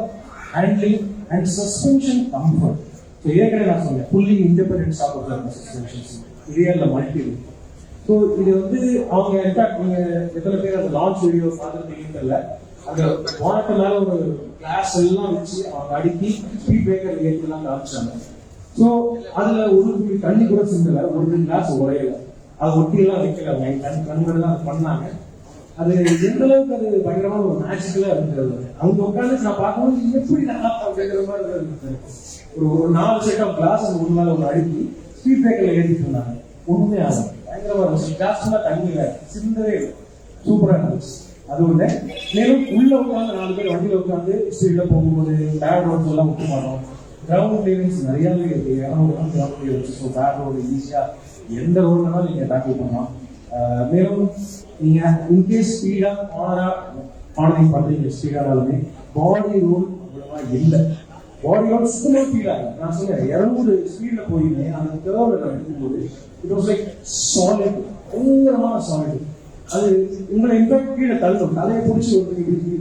handling and suspension comfort. So ஏற்கனவே நான் சொன்னேன் ஃபுல்லி இண்டிபெண்டன்ட் சாப்பிட்ற சஸ்பென்ஷன்ஸ் ரியல்ல மல்டி. ஸோ இது வந்து அவங்க இன்ஃபேக்ட் நீங்க எத்தனை பேர் அந்த லான்ச் வீடியோ பார்த்துருக்கீங்கன்னு தெரியல, அந்த வானத்து மேல ஒரு கிளாஸ் எல்லாம் வச்சு அவங்க அடுக்கி ஸ்பீட் பிரேக்கர் ஏற்றெல்லாம் காமிச்சாங்க. ஸோ அதுல ஒரு துளி தண்ணி கூட சிந்தல, ஒரு கிளாஸ் உடையல, அது ஒட்டி எல்லாம் வைக்கல, கண்கள் தான் அது பண்ணாங்க. அது எந்த அளவுக்கு அது பயங்கரமான ஒரு மேஜிக்கலா இருந்தது. அவங்க உட்காந்து நான் பார்க்கும்போது எப்படி அப்படிங்கிற மாதிரி இருந்தது. ஒரு 4 செட் ஆஃப் கிளாஸ் அந்த ஒரு மேல ஒரு அடுக்கி ஸ்பீட் பிரேக்கர்ல ஏற்றிட்டு இருந்தாங்க. ஒண்ணுமே ஆகும், பயங்கரமா இருந்துச்சு. கிளாஸ் தான் தண்ணி சிந்தவே சூப்பரா இருந்துச்சு. அது ஒண்ணு. மேலும் உள்ள உட்காந்து 4 பேர் வண்டியில உட்காந்து ஸ்பீட்ல போகும்போது பேட் ரோட்ஸ் எல்லாம் விட்டு மாட்டோம். கிரவுண்ட் கிளியரன்ஸ் நிறையாவே இருக்கு, 200 ground clearance. So bad road ஈஸியா எந்த ரோடுனாலும் நீங்க டேக்கிள் பண்ணலாம். மேலும் நீங்க இன்கேஸ் ஸ்பீடா ஆனரிங் பண்றீங்க, ஸ்பீடானாலுமே பாடி ரோல் அவ்வளவா இல்லை. பாடி ரோல் சுத்தமா ஃபீல் ஆகும். நான் சொன்னேன் 200 ஸ்பீட்ல போயின்னு அந்த கர்வ்ல நான் எடுக்கும்போது இட் வாஸ் லைக் சாலிட், பயங்கரமான சாலிட். அது உங்களை இன்ஃபேக்ட் கீழே தள்ளும், தலையை பிடிச்சி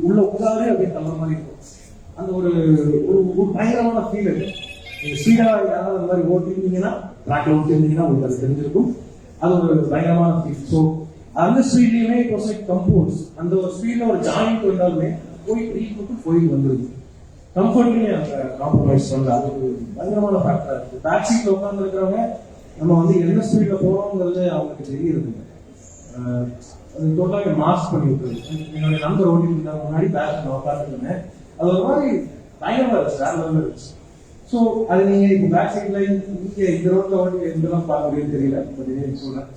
உள்ள உட்காரு அப்படின்னு தள்ளுற மாதிரி இருக்கும். அந்த ஒரு பயங்கரமான ஃபீல் இருக்கு. நீங்க ஸ்பீடா யாராவது அந்த மாதிரி ஓட்டிருந்தீங்கன்னா ட்ராக்ல ஓட்டிருந்தீங்கன்னா உங்களுக்கு அது தெரிஞ்சிருக்கும். அது ஒரு பயங்கரமான ஃபீல். ஸோ அந்த ஸ்பீட்லயுமே இட் வாஸ் லைக் கம்போஸ். அந்த ஒரு ஸ்பீட்ல ஒரு ஜாயிண்ட் வந்தாலுமே போயிட்டு வந்துருது. கம்ஃபர்ட்லயே அந்த காம்ப்ரமைஸ் பண்ணல. அது ஒரு பயங்கரமான ஃபேக்டரா இருக்கு. பேக் சீட்ல உட்கார்ந்து இருக்கிறவங்க நம்ம வந்து எந்த ஸ்பீட்ல போறோம்ங்கிறது அவங்களுக்கு தெரியுது. அது டோட்டலாக மாஸ்க் பண்ணி விட்டுருது. என்னுடைய நண்பர் ஓட்டிட்டு இருந்தா முன்னாடி பேக் நான் உட்காந்துருந்தேன். அது ஒரு மாதிரி பயங்கரமா இருந்துச்சு, வேற லெவலில் இருந்துச்சு. ஸோ அது நீங்க இப்போ பேக் சைட்ல இங்கே இந்த ரோட்ல ஓட்டி எந்தெல்லாம் பார்க்க முடியும்னு தெரியல, பட் இதே சொல்றேன்.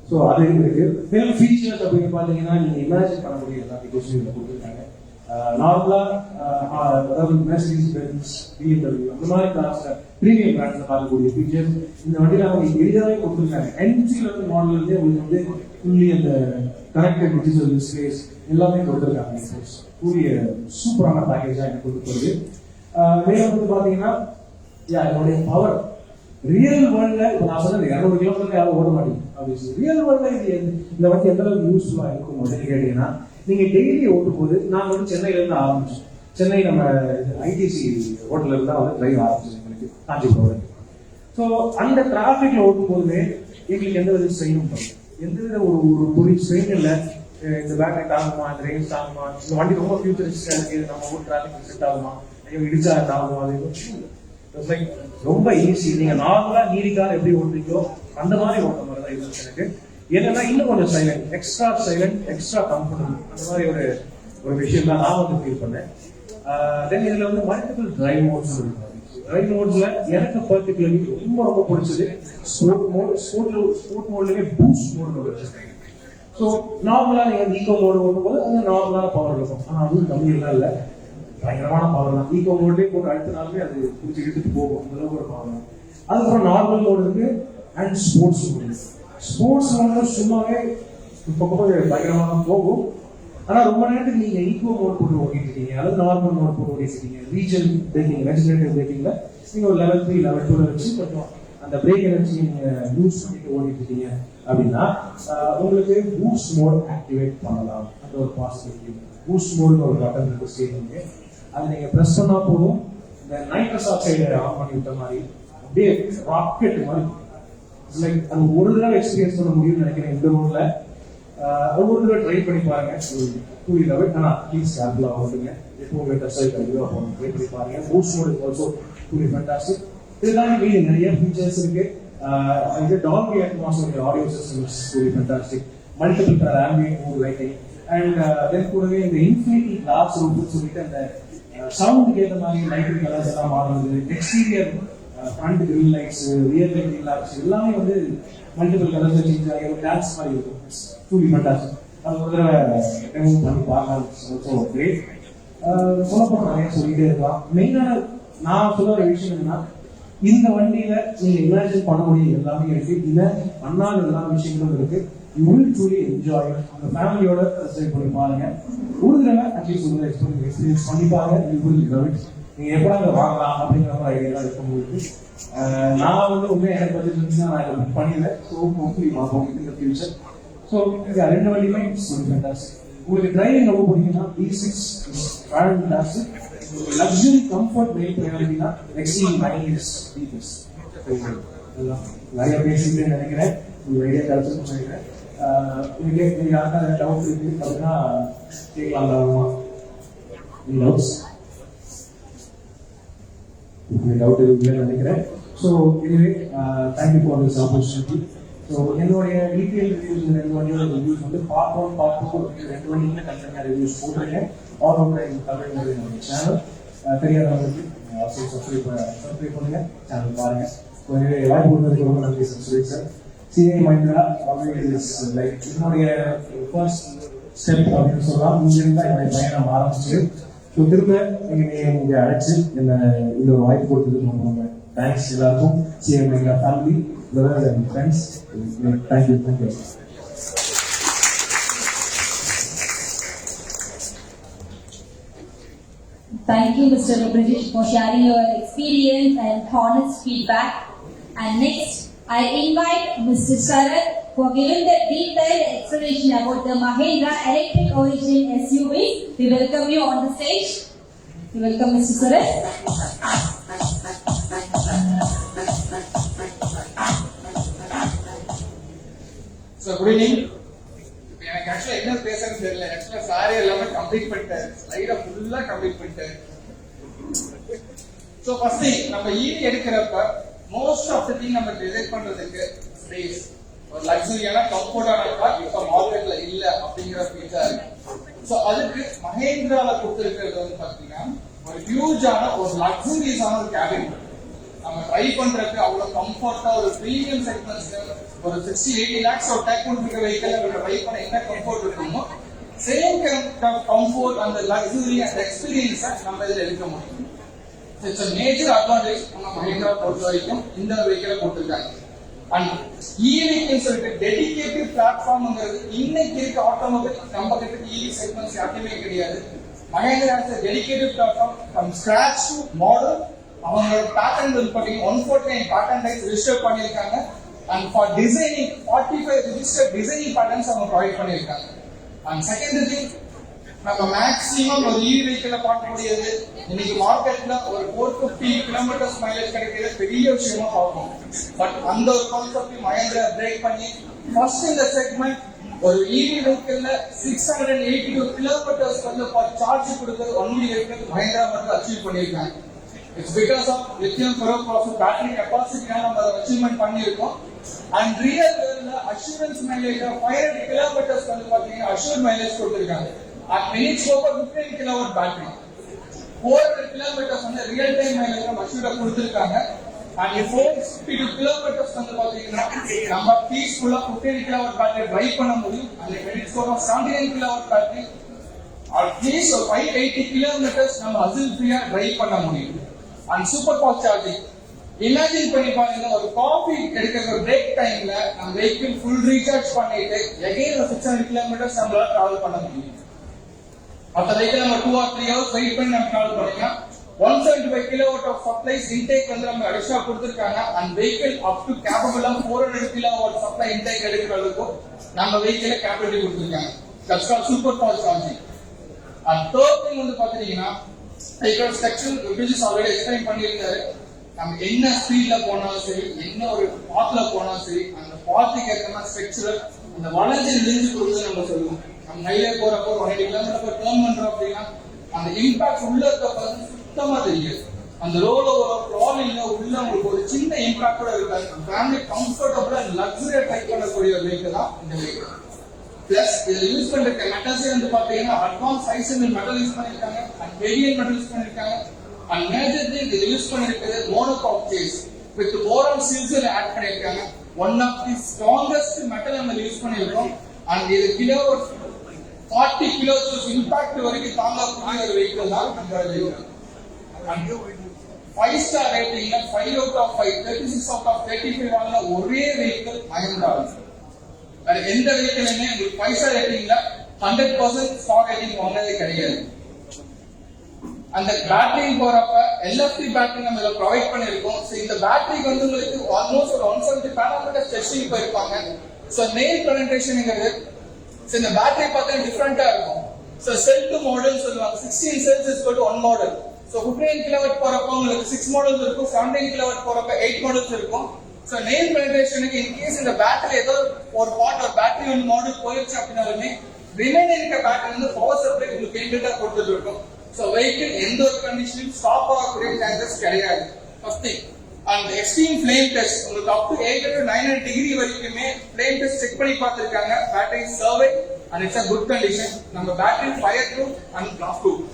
ஸோ அது இருக்கு. மேலும் ஃபீச்சர்ஸ் அப்படின்னு பார்த்தீங்கன்னா நீங்க இமேஜின் பண்ண முடியும் எல்லாத்தையும் கொஸ்டின்ல கொடுத்துருக்காங்க. நார்மலா அதாவது மெர்சிடிஸ் பென்ஸ், BMW அந்த மாதிரி காசு பிரீமியம் பிராண்ட்ஸ்ல பார்க்கக்கூடிய ஃபீச்சர்ஸ் இந்த வண்டியில அவங்க எளிதாகவே கொடுத்துருக்காங்க. என்ஜில இருந்து மாடல் வந்து உங்களுக்கு வந்து ஃபுல்லி அந்த கனெக்டட் டிஜிட்டல் டிஸ்பிளேஸ் எல்லாமே கொடுத்துருக்காங்க. கூடிய சூப்பரான பேக்கேஜா எனக்கு கொடுத்துருது. மேலும் வந்து பாத்தீங்கன்னா என்னுடைய பவர் ரியல் வேர்ல்ட்ல இப்போ நான் சொன்னது 200 கிலோமீட்டர் யாரும் ஓட மாட்டேங்குது. ரியல் வேர்ல்ட்ல இது இந்த வண்டி எந்த அளவுக்கு யூஸ்ஃபுல்லா இருக்கும் அப்படின்னு கேட்டீங்கன்னா, நீங்க டெய்லி ஓட்டும் போது நான் வந்து சென்னையில இருந்து ஆரம்பிச்சோம். சென்னை நம்ம ஐடிசி ஹோட்டல்ல இருந்து தான் வந்து டிரைவ் ஆரம்பிச்சோம் எங்களுக்கு காஞ்சிபுரம். ஸோ அந்த டிராபிக்ல ஓட்டும் போதுமே எங்களுக்கு எந்த வித ஸ்ட்ரெயினும் பண்ணல, எந்த வித ஒரு பொடி ஸ்ட்ரெயின் இல்லை. இந்த பேட்டரி தாங்குமா, இந்த ரேஞ்ச் தாங்குமா, இந்த வண்டி ரொம்ப ஃபியூச்சரிஸ்டா இருக்கு, நம்ம ஊர் டிராபிக் செட் ஆகுமா, ஐயோ இடிச்சா தாங்குமா, அது ரொம்ப ஈஸி. நீங்க நார்மலா நீடிக்கார் எப்படி ஓட்டுறீங்களோ அந்த மாதிரி ஓட்டுற மாதிரி தான் இருந்துச்சு எனக்கு. என்னன்னா இன்னும் கொஞ்சம் சைலண்ட், எக்ஸ்ட்ரா கம்ஃபர்டபுள், அந்த மாதிரி ஒரு விஷயம் தான் நான் வந்து ஃபீல் பண்ணேன். தென் இதுல வந்து மல்டிபிள் டிரைவ் மோட்ஸ் இருக்கு. டிரைவ் மோட்ஸ்ல எனக்கு பர்டிகுலர்லி ரொம்ப பிடிச்சது ஸ்போர்ட் மோட்லயே பூஸ்ட் மோட் வச்சிருக்காங்க. ஸோ நார்மலா நீங்க ஈகோ மோடு ஓடும்போது அது நார்மலான பவர் இருக்கும், ஆனா அதுவும் கம்மியெல்லாம் இல்லை, பயங்கரமான பவர் தான். ஈகோ மோட்லேயே போட்டு அடுத்தனாலுமே அது பிடிச்சி இழுத்துட்டு போகும், அந்த அளவுக்கு ஒரு பவர் தான். அதுக்கப்புறம் நார்மல் மோடு இருக்கு அண்ட் ஸ்போர்ட்ஸ் மோடு. ஸ்போர்ட்ஸ் மோட்ல சும்மாவே இப்போ பயங்கரமாக போகும். ஆனா ரொம்ப நேரத்துக்கு நீங்க ஈகோ மோட் போட்டு ஓட்டிட்டு இருக்கீங்க, அல்லது நார்மல் மோட் போட்டு ஓட்டிட்டு இருக்கீங்க, ரீஜன் பிரேக்கிங், ரெஜினரேட்டிவ் பிரேக்கிங்ல நீங்க ஒரு லெவல் 3 லெவல் 2 வச்சு கொஞ்சம் அந்த பிரேக் எனர்ஜி நீங்க யூஸ் பண்ணிட்டு ஓடிட்டு இருக்கீங்க அப்படின்னா உங்களுக்கு பூஸ்ட் மோட் ஆக்டிவேட் பண்ணலாம். அந்த ஒரு பாசிட்டிவ் பூஸ்ட் மோட்னு ஒரு பட்டன் இருக்கு ஸ்டேரிங்க்கு, அதை நீங்க பிரஸ் பண்ணா போதும் இந்த நைட்ரஸ் ஆக்சைடை ஆன் பண்ணி விட்ட மாதிரி அப்படியே ராக்கெட் மாதிரி லைக் அது ஒரு தடவை எக்ஸ்பீரியன்ஸ் பண்ண முடியும்னு நினைக்கிறேன். இந்த ரோட்ல ஒவ்வொரு தடவை ட்ரை பண்ணி பாருங்க. 2 வீலர் ஆனா ப்ளீஸ் கேர்ஃபுல்லா ஓட்டுங்க, எப்பவுமே டச் ஆகி இதுவாக போகணும், ட்ரை பண்ணி பாருங்க. Boost mode is also truly fantastic. இதுதான் மீது நிறைய ஃபீச்சர்ஸ் இருக்கு. இது Dolby Atmos audio system is truly fantastic. Multiple colour ambient mood lighting and then கூடவே இந்த இன்ஃபினிட்டி கிளாஸ் ரூஃப்னு சொல்லிட்டு அந்த சவுண்டுக்கு ஏற்ற மாதிரி லைட்டிங் கலர்ஸ் எல்லாம் மாறுது. Exterior front grill lights, rear grill lights எல்லாமே வந்து மல்டிபிள் கலர்ஸ் சேஞ்ச் ஆகி ஒரு டான்ஸ் மாதிரி இருக்கும். Truly fantastic. அது ஒரு தடவை டெமோ பண்ணி பார்க்கலாம். So great. சொல்லப்போனால் நிறைய சொல்லிட்டே இருக்கலாம். மெயினான நான் சொல்ல ஒரு விஷயம் என்னன்னா, இந்த வண்டியில நீங்க இமேஜின் பண்ண முடியும் எல்லாமே இருக்கு, இல்ல பண்ணாத எல்லா விஷயங்களும் இருக்கு. You will truly enjoy. உங்க ஃபேமிலியோட என்ஜாய் பண்ணி பாருங்க. ஒரு தடவை அட்லீஸ்ட் ஒரு எக்ஸ்பீரியன்ஸ் பண்ணி பாருங்க. You will love it. நீங்க எப்படா அங்க வாங்கலாம் அப்படிங்கிற மாதிரி ஐடியா இருக்கும் உங்களுக்கு. நான் வந்து உண்மையாக எனக்கு பட்ஜெட் இருந்துச்சுன்னா நான் இதை புக் பண்ணிடுறேன். ஸோ ஹோப்ஃபுல்லி பார்ப்போம் இந்த ஃபியூச்சர். ஸோ ரெண்டு வண்டியுமே ஃபேண்டாஸ்டிக். உங்களுக்கு டிரைவிங் ரொம்ப பிடிக்குன்னா D6 fantastic. Luxury comfort main ப்ரையாரிட்டினா XC9 இஸ் தி பெஸ்ட். நிறைய பேசிட்டு நினைக்கிறேன், உங்களுக்கு ஐடியா கிடைச்சிருக்குன்னு நினைக்கிறேன். உங்களுக்கு யாருக்காவது டவுட் இருக்கு அப்படின்னா கேட்கலாம். தாராளமா டவுட்ஸ் டவுட் இருக்குன்னு நினைக்கிறேன். ஸோ இதுவே thank you for this opportunity. So என்னுடைய டீட்டெயில் ரிவ்யூஸ், இந்த ரெண்டு வண்டியோட ரிவ்யூஸ் வந்து பார்ட் 1 பார்ட் 2 ரெண்டு வண்டியுமே கண்டிப்பாக ரிவ்யூஸ் போட்டிருக்கேன். ஆல் ஓவர் கவரேஜ் என்னுடைய சேனல். தெரியாதவங்களுக்கு சப்ஸ்கிரைப் பண்ணுங்க, சேனல் பாருங்க. வாய்ப்பு கொடுத்ததுக்கு ரொம்ப நன்றி Suresh sir. CA Mahindra always like என்னுடைய ஃபர்ஸ்ட் ஸ்டெப் அப்படின்னு சொல்லலாம். இங்க இருந்தா என்னுடைய பயணம் ஆரம்பிச்சு. ஸோ திரும்ப நீங்க அழைச்சு என்ன இந்த ஒரு வாய்ப்பு கொடுத்ததுக்கு ரொம்ப ரொம்ப தேங்க்ஸ் எல்லாருக்கும். CA Mahindra family, brothers and friends, thank you. Thank you, Mr. Rajesh, for sharing your experience and honest feedback. And next, I invite Mr. Sarath for giving the detailed explanation about the Mahindra Electric Origin SUV. We welcome you on the stage. We welcome Mr. Sarath. So, good evening. எனக்கு ஆக்சுவலா என்ன பேசுறதுன்னு தெரியல. ஆக்சுவலா sorry எல்லாமே complete பண்ணிட்டேன், ஸ்லைட ஃபுல்லா complete பண்ணிட்டேன். சோ ஃபர்ஸ்ட் நம்ம ஈவி எடுக்கிறப்ப மோஸ்ட் ஆஃப் தி திங் நம்ம டிசைட் பண்றதுக்கு ஸ்பேஸ், ஒரு லக்ஸரியான கம்ஃபர்ட்டான கார் இப்ப மார்க்கெட்ல இல்ல அப்படிங்கிற ஃபீச்சர். சோ அதுக்கு மஹேந்திரால கொடுத்திருக்கிறது வந்து பாத்தீங்கன்னா ஒரு ஹியூஜான ஒரு லக்ஸரிஸான ஒரு கேபின். நம்ம ட்ரை பண்றதுக்கு அவ்வளவு கம்ஃபர்ட்டா ஒரு பிரீமியம் செக்மெண்ட்ஸ்ல ஒரு 60-80 lakhs ஒரு டேக் பண்ணிருக்க வெஹிக்கிள் நம்ம ட்ரை பண்ண என்ன கம்ஃபர்ட் இருக்குமோ சேம் கம்ஃபோர்ட் அந்த லக்ஸுரி அந்த எக்ஸ்பீரியன்ஸை நம்ம இதில் எடுக்க முடியும். இட்ஸ் a மேஜர் அட்வான்டேஜ் நம்ம மஹிந்திரா பொறுத்த வரைக்கும் இந்த வெஹிக்கிளை கொடுத்துருக்காங்க. அண்ட் ஈவிக்கு சொல்லிட்டு டெடிகேட்டட் பிளாட்ஃபார்ம்ங்கிறது இன்னைக்கு இருக்க ஆட்டோமொபைல் நம்ம கிட்ட ஈவி செக்மெண்ட்ஸ் யாருமே கிடையாது. Mahindra has a dedicated platform from scratch to model. அவங்களோட பேட்டர்ன் வந்து பாத்தீங்கன்னா 149 பேட்டர்ன் டைப்ஸ் ரிஜிஸ்டர் பண்ணியிருக்காங்க. And for designing 45 registered designing patterns அவங்க ப்ரொவைட் பண்ணியிருக்காங்க. அண்ட் செகண்ட் திங், நம்ம மேக்ஸிமம் ஒரு இவி வெஹிக்கிள பார்க்க முடியாது. இன்னைக்கு மார்க்கெட்ல ஒரு 450 கிலோமீட்டர்ஸ் மைலேஜ் கிடைக்கிறது பெரிய விஷயமா பார்ப்போம். பட் அந்த ஒரு கான்செப்ட் மஹிந்திரா பிரேக் பண்ணி ஃபர்ஸ்ட் இந்த செக்மெண்ட் ஒரு இவி வெஹிக்கிள்ல 682 கிலோமீட்டர்ஸ் வந்து சார்ஜ் கொடுக்கிறது ஒன்லி வெஹிக்கிள் மஹிந்திரா மட்டும் அச்சீவ் பண்ணியிருக்காங்க. It's because of lithium ferrophosphate battery capacity நம்ம அச்சீவ்மெண்ட் பண்ணியிருக்கோம். அண்ட் ரியல் வேர்ல்ட்ல அஷூரன்ஸ் மைலேஜ் 500 கிலோமீட்டர்ஸ் வந்து பாத்தீங்கன்னா அஷூர் மைலேஜ் கொடுத்திருக்காங்க. At minutes over 15 kilowatt battery 400 kilometres வந்து ரியல் டைம் மைலேஜ் நம்ம அஷூரா கொடுத்திருக்காங்க. அண்ட் 452 கிலோமீட்டர்ஸ் வந்து பாத்தீங்கன்னா நம்ம பீஸ்ஃபுல்லா 15 கிலோவாட் பேட்டரி டிரைவ் பண்ண முடியும். And minutes over 79 kilowatt battery at least 580 kilometres நம்ம அசில் ஃப்ரீயா டிரைவ் பண்ண முடியும். And super fast charging imagine பண்ணி பாருங்க, ஒரு காஃபி எடுக்கிற பிரேக் டைம்ல நம்ம வெஹிக்கிள் ஃபுல் ரீசார்ஜ் பண்ணிட்டு எகைன் 600 கிலோமீட்டர்ஸ் நம்மளால டிராவல் பண்ண முடியும். மற்ற வெஹிக்கிள் நம்ம 2 or 3 hours வெயிட் பண்ணி நம்ம டிராவல் பண்ணிக்கலாம். 175 கிலோவாட் ஆஃப் சப்ளைஸ் இன்டேக் வந்து நம்ம எக்ஸ்ட்ரா கொடுத்திருக்காங்க. And vehicle up to capable 400 kilowatt supply intake எடுக்கிற அளவுக்கு நம்ம வெஹிக்கிளை கேப்பபிலிட்டி கொடுத்திருக்காங்க. That's called super fast charging. And third thing வந்து பாத்தீங்கன்னா vehicle structure Viji's already explain பண்ணியிருந்தாரு. நம்ம என்ன ஸ்பீட்ல போனாலும் சரி, என்ன ஒரு பாத்ல போனாலும் சரி, அந்த பாத்துக்கு ஏற்ற மாதிரி ஸ்ட்ரக்சர் அந்த வளைஞ்சு நெஞ்சு கொடுத்து நம்ம சொல்லுவோம். நம்ம ஹைவே போறப்போ 180 கிலோமீட்டர் டர்ன் பண்றோம் அப்படின்னா அந்த இம்பாக்ட் உள்ள இருக்க சுத்தமா தெரியாது. அந்த ரோல ஒரு ட்ராலில உள்ள உங்களுக்கு ஒரு சின்ன இம்பாக்டோட இருக்காது. ஃபேமிலி கம்ஃபர்டபுளா லக்ஸரியா ட்ரைவ் பண்ணக்கூடிய ஒரு வெஹிக்கிள் தான் இந்த வெஹிக்கிள். பிளஸ் இதில் யூஸ் பண்ற மெட்டல்ஸே வந்து பாத்தீங்கன்னா அட்வான்ஸ் ஹைசென்ட் மெட்டல் யூஸ் பண்ணிருக்காங்க. அண்ட் வேரியன்ட் மெட்டல் யூஸ் பண்ணிருக்காங்க. அண்ட் மேஜர் திங் இது யூஸ் பண்ணிருக்கிறது monocoque chassis with boron steels add பண்ணிருக்காங்க. One of the strongest metal நம்ம யூஸ் பண்ணிருக்கோம். அண்ட் இது கிலோ 40 கிலோஸ் இம்பாக்ட் வரைக்கும் தாங்கக்கூடிய ஒரு வெஹிக்கிள் தான் இந்த வெஹிக்கிள். அண்ட் 5 ஸ்டார் ரேட்டிங்ல 5 out of 5 36 out of 35 வாங்கின ஒரே வெஹிக்கிள் மஹிந்திரா. வேற எந்த வெஹிக்கிளுமே உங்களுக்கு 5 ஸ்டார் ரேட்டிங்ல 100% ஸ்டார் ரேட்டிங் வாங்கினதே கிடையாது. அந்த பேட்டரி போறப்ப LFP பேட்டரி நம்ம இத ப்ரொவைட் பண்ணிருக்கோம். சோ இந்த பேட்டரிக்கு வந்து உங்களுக்கு ஆல்மோஸ்ட் ஒரு 170 பேராமீட்டர் டெஸ்டிங் போயிருப்பாங்க. சோ நெயில் பெனட்ரேஷன்ங்கிறது இந்த பேட்டரி பார்த்தா டிஃபரெண்டா இருக்கும். சோ செல் டு மாடல் சொல்லுவாங்க. 16 cells is equal to 1 model. So 15 kilowatt போறப்ப உங்களுக்கு 6 மாடல்ஸ் இருக்கும். 17 கிலோவாட் போறப்ப 8 மாடல்ஸ் இருக்கும். சோ நெயில் பெனட்ரேஷனுக்கு இன் கேஸ் இந்த பேட்டரி ஏதோ ஒரு பார்ட் ஒரு பேட்டரி ஒன் மாடல் போயிடுச்சு அப்படினாலுமே ரிமைனிங் இருக்க பேட்டரி வந்து பவர் சப்ளை உங்களுக்கு இன்டர்னலா கொடுத்துட்டு இருக்கும். சோ வெஹிக்கிள் எந்த ஒரு கண்டிஷனும் ஸ்டாப் ஆகக்கூடிய சான்சஸ் கிடையாது. First thing. And extreme flame test உங்களுக்கு அப் டு 800 to 900 டிகிரி வரைக்குமே ஃப்ளேம் டெஸ்ட் செக் பண்ணி பார்த்திருக்காங்க. Battery survey and it's a good condition. நம்ம battery fire proof and blast proof.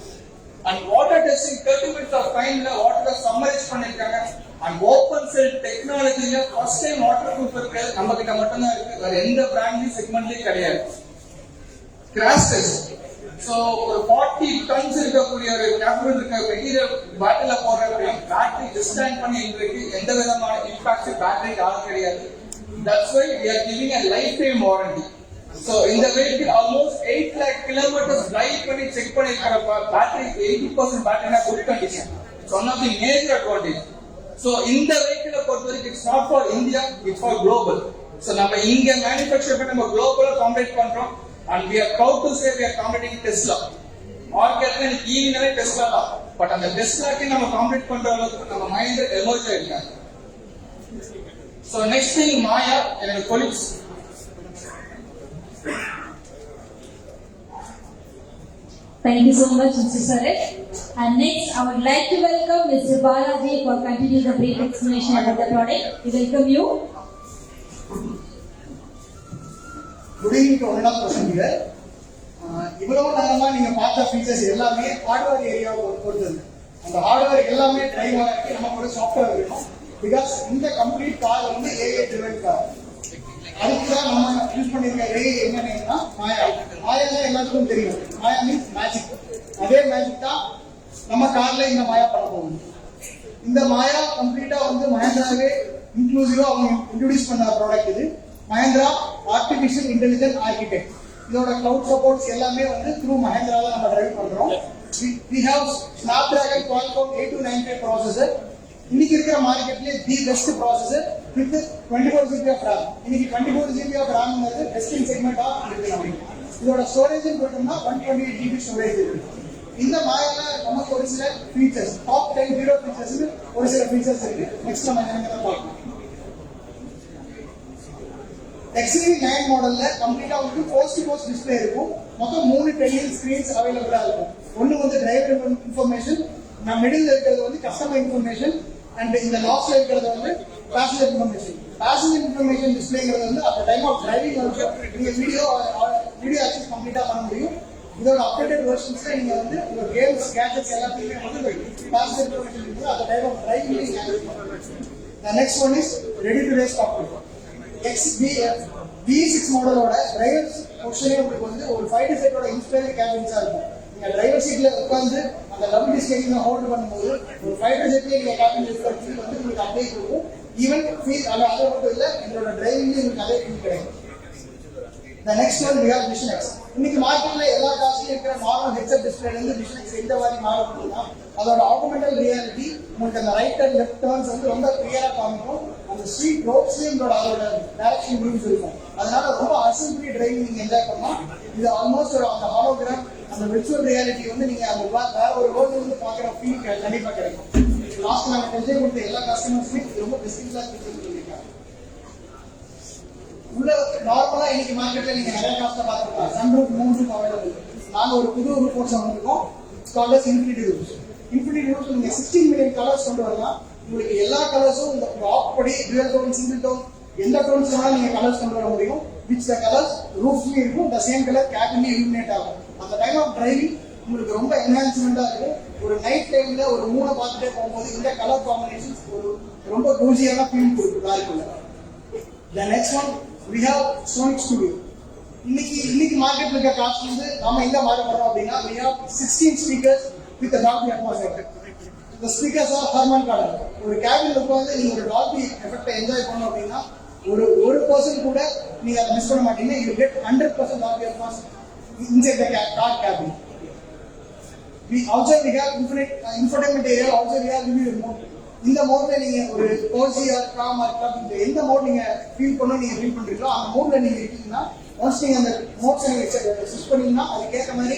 And water testing 30 minutes of டைம்ல வாட்டரை summarise பண்ணிருக்காங்க. And open cell டெக்னாலஜில first time water proof இருக்கு நம்ம கிட்ட மட்டும் தான் இருக்கு. வேற எந்த பிராண்ட்லயும் செக்மெண்ட்லயும் கிடையாது. Crash test. சோ ஒரு 40 tons இருக்கக்கூடிய ஒரு கேபிள் இருக்க மெட்டீரியல் பேட்டரியில போடுறப்ப பேட்டரி டிஸ்டாண்ட் பண்ணி இருக்கு எந்த விதமான இம்பாக்ட் பேட்டரிக்கு ஆக கிடையாது. That's why we are giving a lifetime warranty. So இந்த vehicle almost 8 lakh kilometers drive பண்ணி செக் பண்ணிருக்கிறப்ப பேட்டரி 80% பேட்டரினா good condition. It's one of the major advantage. So இந்த வெஹிக்கிளை பொறுத்த வரைக்கும் it's not for India, it's for global. So நம்ம இங்க மேனுஃபேக்சர் பண்ணி நம்ம குளோபலா காம்பீட் பண்றோம். And we are proud to say we are competing Tesla. மார்க்கெட்ல இன்னைக்கு ஈவினாலே டெஸ்லா தான். பட் அந்த டெஸ்லாக்கு நம்ம காம்பீட் பண்ற அளவுக்கு நம்ம மைண்ட் எமர்ஜ் ஆயிருக்காங்க. சோ நெக்ஸ்ட் திங் மாயா என்னோட colleagues. Thank you so much, Mr. Saresh. And next, I would like to welcome Mr. Balaji for continuing the brief explanation about the product. We welcome you. Good evening to one of person here. இவ்வளவு நேரமா நீங்க பார்த்த features எல்லாமே hardware ஏரியாவை பொறுத்தது. அந்த hardware எல்லாமே drive ஆகிறதுக்கு நம்ம ஒரு சாஃப்ட்வேர் வேணும். பிகாஸ் இந்த கம்ப்ளீட் கார் வந்து AI driven கார். அதுக்கு தான் நம்ம யூஸ் பண்ணிருக்க ரே என்னன்னா மாயா. மாயா தான் எல்லாத்துக்கும் தெரியும். மாயா மீன்ஸ் மேஜிக். அதே மேஜிக் தான் நம்ம கார்ல இந்த மாயா பண்ண போகுது. இந்த மாயா கம்ப்ளீட்டா வந்து மஹேந்திராவே இன்க்ளூசிவா அவங்க இன்ட்ரோடியூஸ் பண்ண ப்ராடக்ட் இது. Mahindra artificial intelligent architect. இதோட கிளவுட் சப்போர்ட்ஸ் எல்லாமே வந்து த்ரூ மஹேந்திரா தான் நம்ம டிரைவ் பண்றோம். We have Snapdragon Qualcomm 8295 processor. இன்னைக்கு இருக்கிற மார்க்கெட்லயே the best processor with 24 GB of RAM. இன்னைக்கு 24 GB ஆஃப் RAM ங்கிறது பெஸ்டிங் செக்மெண்டா இருக்கு நமக்கு. இதோட ஸ்டோரேஜ் பார்த்தோம்னா 128 GB ஸ்டோரேஜ் இருக்கு. இந்த மாயால நமக்கு ஒரு சில ஃபீச்சர்ஸ், டாப் 10 ஹீரோ ஃபீச்சர்ஸ் ஒரு சில ஃபீச்சர்ஸ் இருக்கு. நெக்ஸ்ட் நம்ம என்னன்னு பார்க்கலாம். XUV9 மாடல்ல கம்ப்ளீட்டா வந்து கோஸ்ட் டு கோஸ்ட் டிஸ்ப்ளே இருக்கும். மொத்தம் 3 10 ஸ்கிரீன்ஸ் அவைலபிளா இருக்கும். ஒன்னு வந்து டிரைவர் இன்ஃபர்மேஷன், மிடில் இருக்கிறது வந்து கஸ்டமர் இன்ஃபர்மேஷன், அண்ட் இந்த லாஸ்ட்ல இருக்கிறது வந்து பேசஞ்சர் இன்ஃபர்மேஷன். பேசஞ்சர் இன்ஃபர்மேஷன் டிஸ்ப்ளேங்கிறது வந்து அட் டைம் ஆஃப் டிரைவிங் வந்து நீங்க வீடியோ ஆக்சஸ் கம்ப்ளீட்டா பண்ண முடியும். இதோட அப்டேட்டட் வெர்ஷன்ஸ்ல நீங்க வந்து உங்க கேம்ஸ் கேட்ஜெட்ஸ் எல்லாத்தையுமே வந்து பேசஞ்சர் இன்ஃபர்மேஷன் இருக்கு. அட் டைம் ஆஃப் டிரைவிங் நீங்க ஆக்சஸ் பண்ணலாம். The next one is ready to race cockpit. V6 மாடலோட டிரைவர்ஸ் ஆப்ஷனே உங்களுக்கு வந்து ஒரு 5 சீட்டோட இன்ஸ்பயர் கேபின்ஸா இருக்கும். நீங்க டிரைவர் சீட்ல உட்கார்ந்து அந்த லவ் டிஸ்கேஜிங் ஹோல்ட் பண்ணும்போது ஒரு 5 சீட்ல நீங்க கேபின் இருக்கிற ஃபீல் வந்து உங்களுக்கு அப்படியே இருக்கும். ஈவன் ஃபீல் அது மட்டும் இல்ல, உங்களோட டிரைவிங்ல உங்களுக்கு அதே ஃபீல் கிடைக்கும். The next one we have Vision X. இன்னைக்கு மார்க்கெட்ல எல்லா காசுலயும் இருக்கிற நார்மல் ஹெட்செட் டிஸ்ப்ளேல இருந்து Vision X இந்த மாதிரி மாறுதுன்னா அதோட ஆகுமெண்டட் ரியாலிட்டி உங்களுக்கு அந்த ரைட் அண்ட் லெஃப்ட் டர்ன்ஸ் வந்து ரொம்ப கிளியரா காமிக்கும். அந்த ஸ்ட்ரீட் ரோட்ஸ்லயும் அதோட டைரக்ஷன் வியூஸ் இருக்கும். அதனால ரொம்ப அசம்பிளி டிரைவிங் நீங்க என்ஜாய் பண்ணலாம். இது ஆல்மோஸ்ட் ஒரு அந்த ஹாலோகிராம் அந்த விர்ச்சுவல் ரியாலிட்டி வந்து நீங்க அந்த வேற ஒரு ரோட்ல இருந்து பாக்குற ஃபீல் கண்டிப்பா கிடைக்கும். லாஸ்ட் நாங்க டெஸ்ட் கொடுத்த எல்லா கஸ்டமர்ஸுமே ரொம்ப பெஸ்டிங்கா சொல்லியிருக்காங்க. உள்ள நார்மலா இன்னைக்கு மார்க்கெட்ல நீங்க நிறைய காஸ்ட பாத்துக்கலாம். Sunroof, moonroof available. நாங்க ஒரு புது ரூஃப் போர்ட்ஸ் வந்திருக்கோம். Calls infinity roofs. Infinity roofs நீங்க 16 மில்லியன் கலர்ஸ் கொண்டு வரலாம். உங்களுக்கு எல்லா கலர்ஸும் இந்த டாப் படி டுவல் டோன், சிங்கிள் டோன் எந்த டோன்ஸ் வேணாலும் நீங்க கலர்ஸ் கொண்டு வர முடியும். விச் த கலர்ஸ் ரூஃப்லயும் இருக்கும். த சேம் கலர் கேபின்லயும் இலுமினேட் ஆகும். அந்த டைம் ஆஃப் டிரைவிங் உங்களுக்கு ரொம்ப என்ஹான்ஸ்மெண்டா இருக்கும். ஒரு நைட் டைம்ல ஒரு மூணை பார்த்துட்டே போகும்போது இந்த கலர் காம்பினேஷன்ஸ் ஒரு ரொம்ப கோஜியான ஃபீல் கொடுக்கும் காருக்குள்ள. The next one we have Sonic Studio. இன்னைக்கு மார்க்கெட்ல இருக்க காஸ்ட் வந்து நாம எங்க மார்க் பண்றோம் அப்படின்னா we have 16 speakers with a Dolby Atmos effect. The speakers are Harman Kardon. ஒரு கேபின்ல உட்கார்ந்து நீங்க ஒரு Dolby effect என்ஜாய் பண்ணனும் அப்படின்னா ஒரு பர்சன் கூட நீங்க அதை மிஸ் பண்ண மாட்டீங்க. You get 100% Dolby Atmos inside the car cabin. We have infotainment area, also we have review mode. இந்த மோட்ல நீங்க ஒரு cosy or calm or club எந்த மோட் நீங்க ஃபீல் பண்றீங்களோ அந்த மோட்ல நீங்க இருக்கீங்கன்னா ஒன்ஸ் நீங்க அந்த மோட்ஸ் நீங்க ஸ்விட்ச் பண்ணீங்கன்னா அதுக்கேற்ற மாதிரி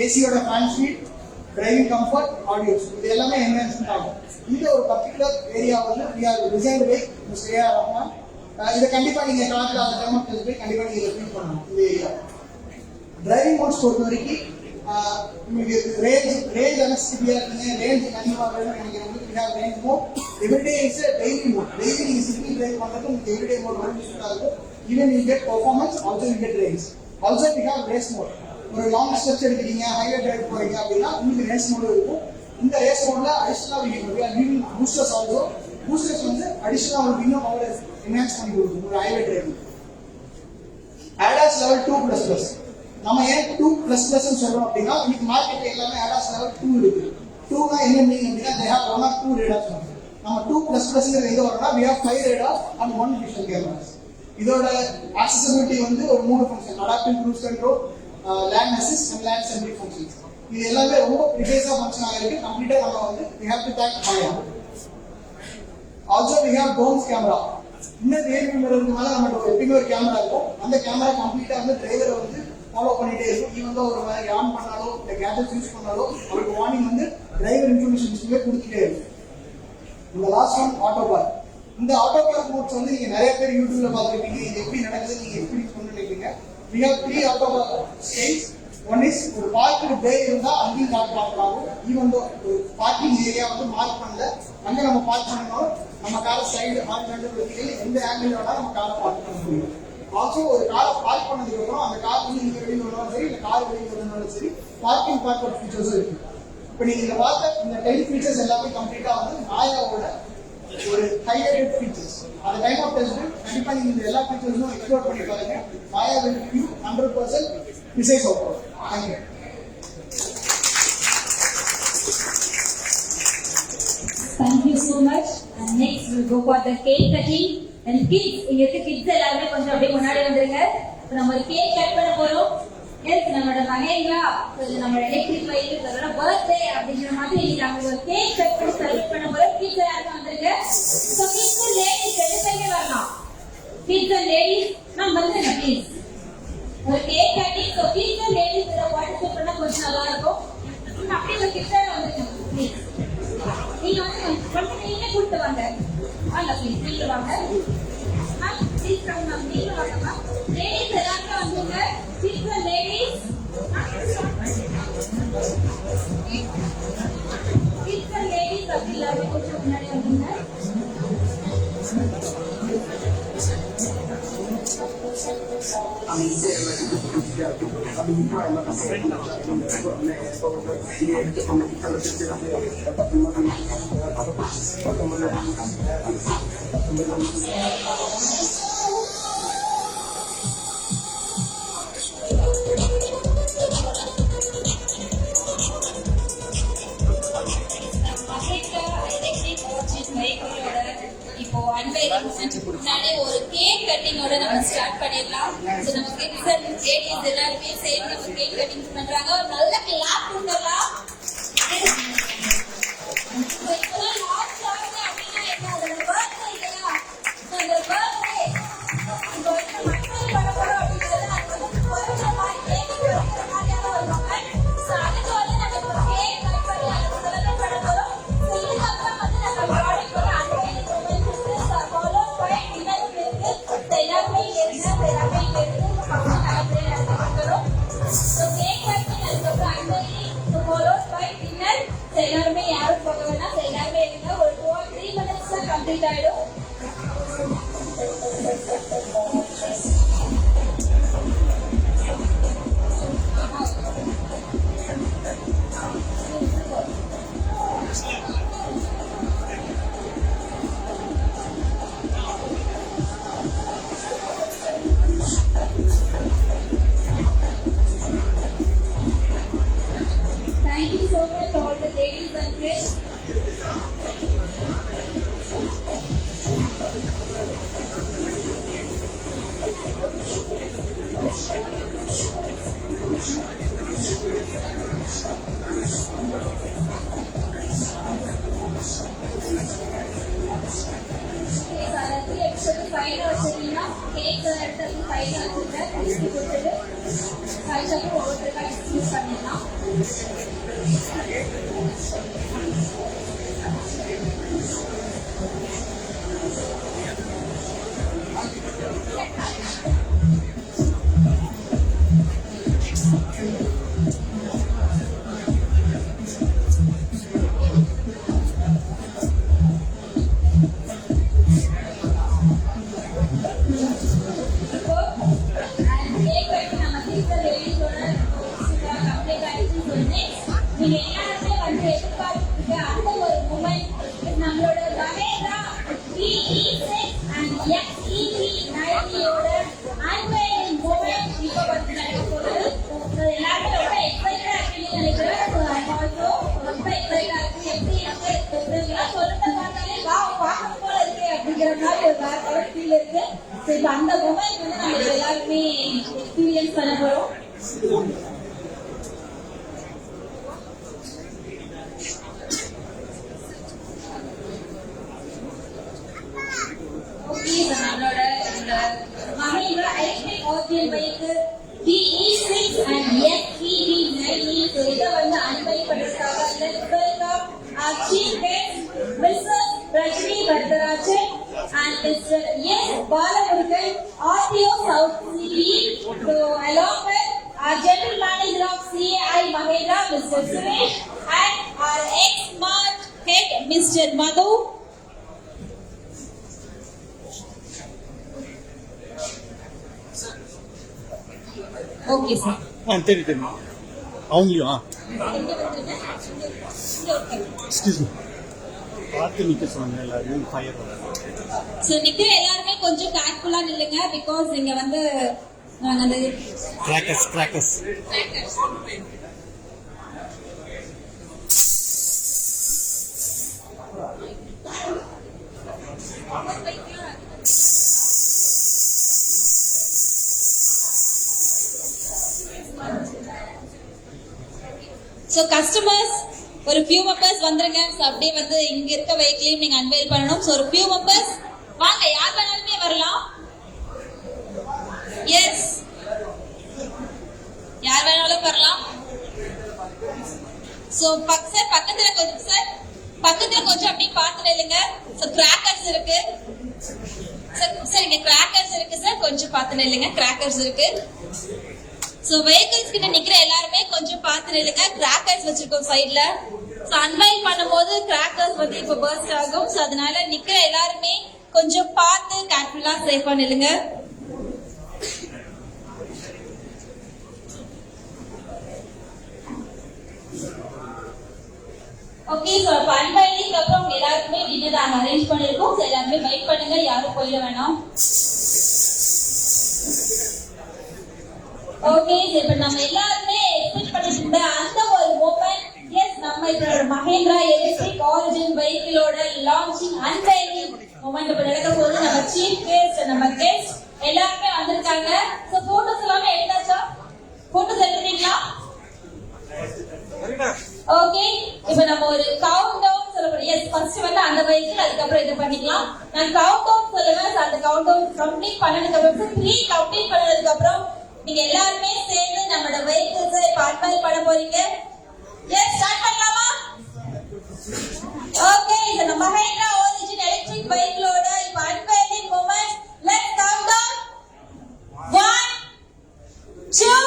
ஏசியோட fan speed, driving comfort, audios இது எல்லாமே என்ஹான்ஸ்மெண்ட் ஆகும். இந்த ஒரு பர்டிகுலர் ஏரியா வந்து we are designed by Mr. A.R. Rahman. இதை கண்டிப்பா நீங்க கார்ல அந்த டைம் ஆஃப் டெஸ்ட் கண்டிப்பா நீங்க ஃபீல் பண்ணணும். இந்த ஏரியா டிரைவிங் மோட்ஸ் பொறுத்த வரைக்கும் உங்களுக்கு ரேஞ்ச் அனஸ்டிபியா இருக்கீங்க, ரேஞ்ச் கண்டிப்பா வேணும்னு நினைக்கிறவங்களுக்கு we have range mode. Everyday is a daily mode. Daily நீங்க சிட்டி டிரைவ் பண்றது உங்களுக்கு everyday mode ரொம்ப யூஸ்ஃபுல்லா இருக்கும். Even you get performance, also you get range. Also we have race mode. ஒரு லாங் ஸ்ட்ரெச் எடுக்கிறீங்க, ஹைவே டிரைவ் போறீங்க அப்படின்னா உங்களுக்கு ரேஸ் மோட் இருக்கும். இந்த ரேஸ் மோட்ல அடிஷனலா we boosters also. boosters வந்து அடிஷனலா உங்களுக்கு இன்னும் பவர் என்ஹான்ஸ் பண்ணி கொடுக்கும் ஒரு ஹைவே டிரைவ். ADAS level 2++. நம்ம ஏன் 2++ சொல்றோம் அப்படின்னா இன்னைக்கு மார்க்கெட்ல எல்லாமே ADAS level 2 இருக்கு. 2 னா என்ன மீனிங் அப்படின்னா they have 1 or 2 radars. நம்ம 2++ங்கிறது எங்க வரணும்னா we have 5 radars and 1 vision cameras. இதோட accessibility வந்து ஒரு 3 function, adaptive cruise control, lane assist and lane assembly functions. இது எல்லாமே ரொம்ப ப்ரிசைஸா ஃபங்க்ஷன் ஆகிருக்கு. கம்ப்ளீட்டா நம்ம வந்து we have to thank Maya. Also we have drones camera. இந்த ரியல் மிரர்னால நமக்கு எப்பவுமே ஒரு கேமரா இருக்கும். அந்த கேமரா கம்ப்ளீட்டா வந்து டிரைவரை வந்து ஃபாலோ பண்ணிட்டே இருக்கும். ஈவன் தான் ஒரு மாதிரி ஆன் பண்ணாலோ இந்த கேஜெட் யூஸ் பண்ணாலோ அவருக்கு வார்னிங் வந்து டிரைவர் இன்ஃபர்மேஷன் டிஸ்ப்ளே கொடுத்துட்டே இருக்கும். இந்த லாஸ்ட் ஒன் ஆட்டோ பார்க். இந்த ஆட்டோ பார்க் மோட்ஸ் வந்து நீங்க நிறைய பேர் யூடியூப்ல பார்த்துருப்பீங்க. இது எப்படி நடக்குது நீங்க எக்ஸ்பீரியன்ஸ் பண்ணி நினைப்பீங்க. we have 3 auto park stage. One is ஒரு பார்க்கிங் பே இருந்தா அங்கேயும் கார் பார்க் ஆகும். ஈவன் தோ ஒரு பார்க்கிங் ஏரியா வந்து மார்க் பண்ணல அங்க நம்ம பார்க் பண்ணணும். நம்ம காரை சைடு ஹாரிசான்டல் எந்த ஆங்கிள் வேணா நம்ம காரை பார்க் பண்ண முடியும். ஆல்சோ ஒரு காரை பார்க் பண்ணதுக்கு அப்புறம் அந்த கார் வந்து நீங்க வெளியில வரணும் சரி இல்ல கார் வெளியில வரணும் சரி பார்க்கிங் பார்க் ஃபீச்சர்ஸும் இருக்கு. இப்போ நீங்க இத பார்த்த இந்த 10 ஃபீச்சர்ஸ் எல்லாமே கம்ப்ளீட்டா வந்து மாயாவோட ஒரு ஹைலைட்டட் ஃபீச்சர்ஸ். அந்த டைம் ஆஃப் டெஸ்ட் கண்டிப்பா நீங்க இந்த எல்லா ஃபீச்சர்ஸும் எக்ஸ்ப்ளோர் பண்ணி பாருங்க. மாயா will give you 100% precise output. Thank you. Thank you so much. And next we'll go for the cake cutting. And kids, இங்க இருக்க kids எல்லாருமே கொஞ்சம் அப்படியே முன்னாடி வந்துருங்க. இப்போ நம்ம ஒரு கேக் கட் பண்ண போறோம். எஸ் நம்மளோட மகேந்திரா நம்ம எலக்ட்ரிக் பைக்கோட பர்த்டே அப்படிங்கிற மாதிரி இன்னைக்கு அவங்க ஒரு கேக் கட் பண்ணி செலிப்ரேட் பண்ண போறோம். கிட்ஸ் எல்லாரும் வந்துருங்க. ஸோ கிட்ஸ் அண்ட் லேடிஸ் ரெண்டு பேருமே வரலாம். கிட்ஸ் அண்ட் லேடிஸ் நான் வந்துருங்க ப்ளீஸ். ஒரு cake cutting so kids and ladies இதை பார்ட்டிசிபேட் பண்ணா கொஞ்சம் நல்லா இருக்கும். அப்படியே ஒரு கிட்ஸ் வந்துருங்க ப்ளீஸ். நீங்க வந்து கொஞ்சம் நீங்களே கூப்பிட்டு வாங்க. வாங்க ப்ளீஸ் நீங்க வாங்க. ப்ளீஸ் வாங்க நீங்க வாங்கம்மா. லேடிஸ் எல்லாரும் வந்துருங்க. Kids and ladies. Kids and ladies அப்படி எல்லாரும் கொஞ்சம் முன்னாடி வந்துருங்க. இப்போ முன்னாடி ஒரு கேக் கட்டிங்கோட நம்ம ஸ்டார்ட் பண்ணிடலாம். நம்ம கிட்ஸ் அண்ட் லேடிஸ் எல்லாருமே சேர்ந்து ஒரு கேக் கட்டிங் பண்றாங்க. ஒரு நல்ல கிளாப் கொடுக்கலாம். இப்பெல்லாம் லாஸ்ட் ஆகுது அப்படின்னா என்ன அதோட பர்த்டே இல்லையா? அந்த பர்த்டே இப்போ வந்து மக்கள் பண்ண போறோம் அப்படிங்கிறது அது வந்து பர்த்டே மாதிரி கேக் கொடுக்குற மாதிரியான ஒரு மொமெண்ட். ஸோ அதுக்கு வந்து நம்ம இப்போ கேக் கட் பண்ணி அதை செலிப்ரேட் பண்ண போறோம். ஸோ இதுக்கப்புறம் வந்து நம்ம ப்ராடக்ட் வந்து unveiling moment follow by dinner இருக்கு. எல்லாருமே இருக்கு எல்லாமே இருக்கு ஃபங்க்ஷன் நல்லபடியாக நடத்தி கொடுக்குறோம். ஸோ கேக் கட்டிங் அதுக்கப்புறம் அன்வைலிங் ஃபாலோ பை டின்னர். எல்லாருமே யாரும் போக வேணாம். எல்லாருமே இருங்க. ஒரு 2 or 3 minutes தான் கம்ப்ளீட் ஆயிடும். Thank you so much all the ladies and kids. ஃபைனாக வச்சுருந்தீங்கன்னா கேக் எடுத்து ஃபைனாக வச்சுருக்கேன். டிஸ்ட்ரி கொடுத்துட்டு அதுக்கப்புறம் ஒவ்வொருத்தருக்காக டிஸ்ட்ரிபியூட் பண்ணிடலாம். நீங்க எல்லாருமே வந்து எதிர்பார்த்துட்டு அந்த ஒரு மூமெண்ட் நம்மளோட மகேந்திரா PE6 and XEV90யோட அன்வைலிங் மூமெண்ட் இப்போ வந்து நடக்க போகுது. எல்லாருமே ரொம்ப எக்ஸைட்டடா இருக்கீங்கன்னு நினைக்கிறேன். ஆல்சோ ரொம்ப எக்ஸைட்டடா இருக்கு. எப்படி இருக்கு சொல்லுங்க பார்த்தாலே பார்க்கணும் போல இருக்கு அப்படிங்கிற மாதிரி ஒரு வேற ஃபீல் இருக்கு. ஸோ இப்போ அந்த மூமெண்ட் வந்து நம்ம எல்லாருமே எக்ஸ்பீரியன்ஸ் பண்ண போறோம். நம்மளோட இந்த Mahindra electric origin bike PE6 and XEV90 இதை வந்து அன்வைல் பண்றதுக்காக let's welcome our chief guest Mr. Rajni Varadarajan and Mr. S. Balamurugan, RTO South City. So along with our general manager of CAI Mahindra, Mr. Suresh, and our ex-smart head Mr. Madhu. Okay, sir. தெரியும் அவங்களையும் excuse me பார்த்து நிற்க சொன்னாங்க எல்லாரும் fire so நிக்கிற எல்லாருமே கொஞ்சம் கேர்ஃபுல்லா நில்லுங்க பிகாஸ் இங்க வந்து நாங்க அந்த கிராக்கர்ஸ் சோ கஸ்டமர்ஸ் ஒரு few members வந்துருங்க. சோ அப்படியே வந்து இங்க இருக்க வெஹிக்கிளையும் நீங்க அன்வைல் பண்ணணும். சோ ஒரு few members வாங்க, யார் வேணாலுமே வரலாம். எஸ், யார் வேணாலும் வரலாம். சோ பக்கத்துல கொஞ்சம் அப்படியே பார்த்து நில்லுங்க. சோ கிராக்கர்ஸ் இருக்கு. சார் இங்க கிராக்கர்ஸ் இருக்கு சார், கொஞ்சம் பார்த்து நில்லுங்க. கிராக்கர்ஸ் இருக்கு. சோ வெஹிக்கிள்ஸ் கிட்ட நிக்கிற எல்லாருமே கொஞ்சம் பார்த்து நில்லுங்க. கிராக்கர்ஸ் வச்சிருக்கோம் சைடுல. சோ அன்வைல் பண்ணும்போது கிராக்கர்ஸ் வந்து இப்ப பர்ஸ்ட் ஆகும். சோ அதனால நிக்கிற எல்லாருமே கொஞ்சம் பார்த்து கேர்ஃபுல்லா சேஃபா நில்லுங்க. ஓகே, சோ அன்வைலிங் அப்புறம் எல்லாருக்குமே டின்னர் நாங்க அரேஞ்ச் பண்ணிருக்கோம். சோ எல்லாருமே வெயிட் பண்ணுங்க, யாரும் போயிட வேணாம். ஓகே, இப்ப நம்ம எல்லாருமே எக்ஸ்பெக்ட் பண்ணிட்டு இருந்த அந்த ஒரு மொமெண்ட், எஸ், நம்ம இதோட மஹேந்திரா எலக்ட்ரிக் ஆரிஜின் வெஹிக்கிளோட லான்ச்சிங் அன்வைலிங் மொமெண்ட் இப்ப நடக்க போகுது. நம்ம சீஃப் கெஸ்ட், நம்ம கெஸ்ட் எல்லாருமே வந்திருக்காங்க. சோ போட்டோஸ் எல்லாமே எடுத்தாச்சா? போட்டோஸ் எடுத்துட்டீங்களா? ஓகே, இப்ப நம்ம ஒரு கவுண்ட் டவுன் சொல்ல போறோம். எஸ், ஃபர்ஸ்ட் வந்து அந்த வெஹிக்கிள், அதுக்கப்புறம் இது பண்ணிக்கலாம். நான் கவுண்ட் டவுன் சொல்லுவேன். அந்த கவுண்ட் டவுன் கம்ப்ளீட் பண்ணதுக்கு அப்புறம் 3 கம்ப்ளீட் பண்ணதுக்கு அப்புறம் நீங்க எல்லாருமே சேர்ந்து நம்மளோட வெஹிக்கிள்ஸ் இப்ப அன்வைல் பண்ண போறீங்க. எஸ், ஸ்டார்ட் பண்ணலாமா? ஓகே, இது நம்ம மஹேந்திரா ஒரிஜின் எலக்ட்ரிக் வெஹிக்கிளோட இப்ப unveiling moment. Let's count down. 1 2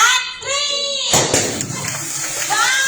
and 3. Wow!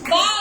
Wow!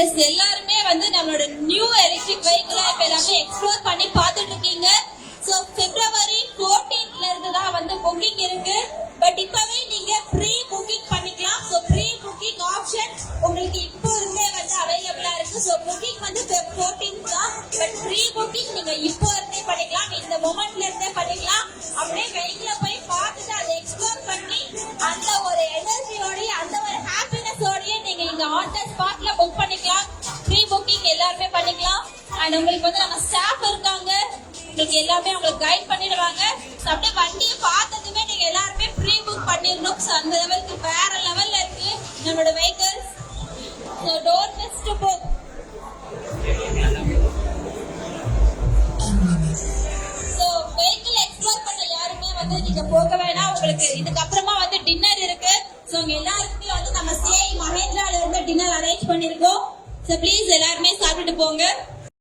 Yes, எல்லாருமே வந்து நம்மளோட நியூ எலக்ட்ரிக் வெஹிக்கிளை இப்ப எல்லாமே எக்ஸ்ப்ளோர் பண்ணி அப்படியே வெயிட்ல போய் பார்த்துட்டு அதை எக்ஸ்ப்ளோர் பண்ணி அந்த ஒரு எனர்ஜியோடய அந்த ஒரு ஹாப்பினஸோடய நீங்க இங்க ஆன் த ஸ்பாட்ல புக் பண்ணிக்கலாம். ப்ரீ புக்கிங் எல்லாருமே பண்ணிக்கலாம். அண்ட் உங்களுக்கு வந்து நம்ம ஸ்டாஃப் இருக்காங்க, உங்களுக்கு எல்லாமே உங்களுக்கு கைட் பண்ணிடுவாங்க. அப்படியே வண்டியை பார்த்ததுமே நீங்க எல்லாருமே ப்ரீ புக் பண்ணிடணும். ஸோ அந்த லெவலுக்கு வேற லெவல்ல இருக்கு நம்மளோட vehicles. So don't miss to book. So vehicle explore பண்ண யாருமே வந்து நீங்க போக வேணாம். உங்களுக்கு இதுக்கப்புறமா வந்து டின்னர் இருக்கு. ஸோ உங்க எல்லாருக்குமே வந்து நம்ம சிஐ மஹேந்திரால இருந்து டின்னர் அரேஞ்ச் பண்ணிருக்கோம். ஸோ ப்ளீஸ் எல்லாருமே சாப்பிட்டு போங்க.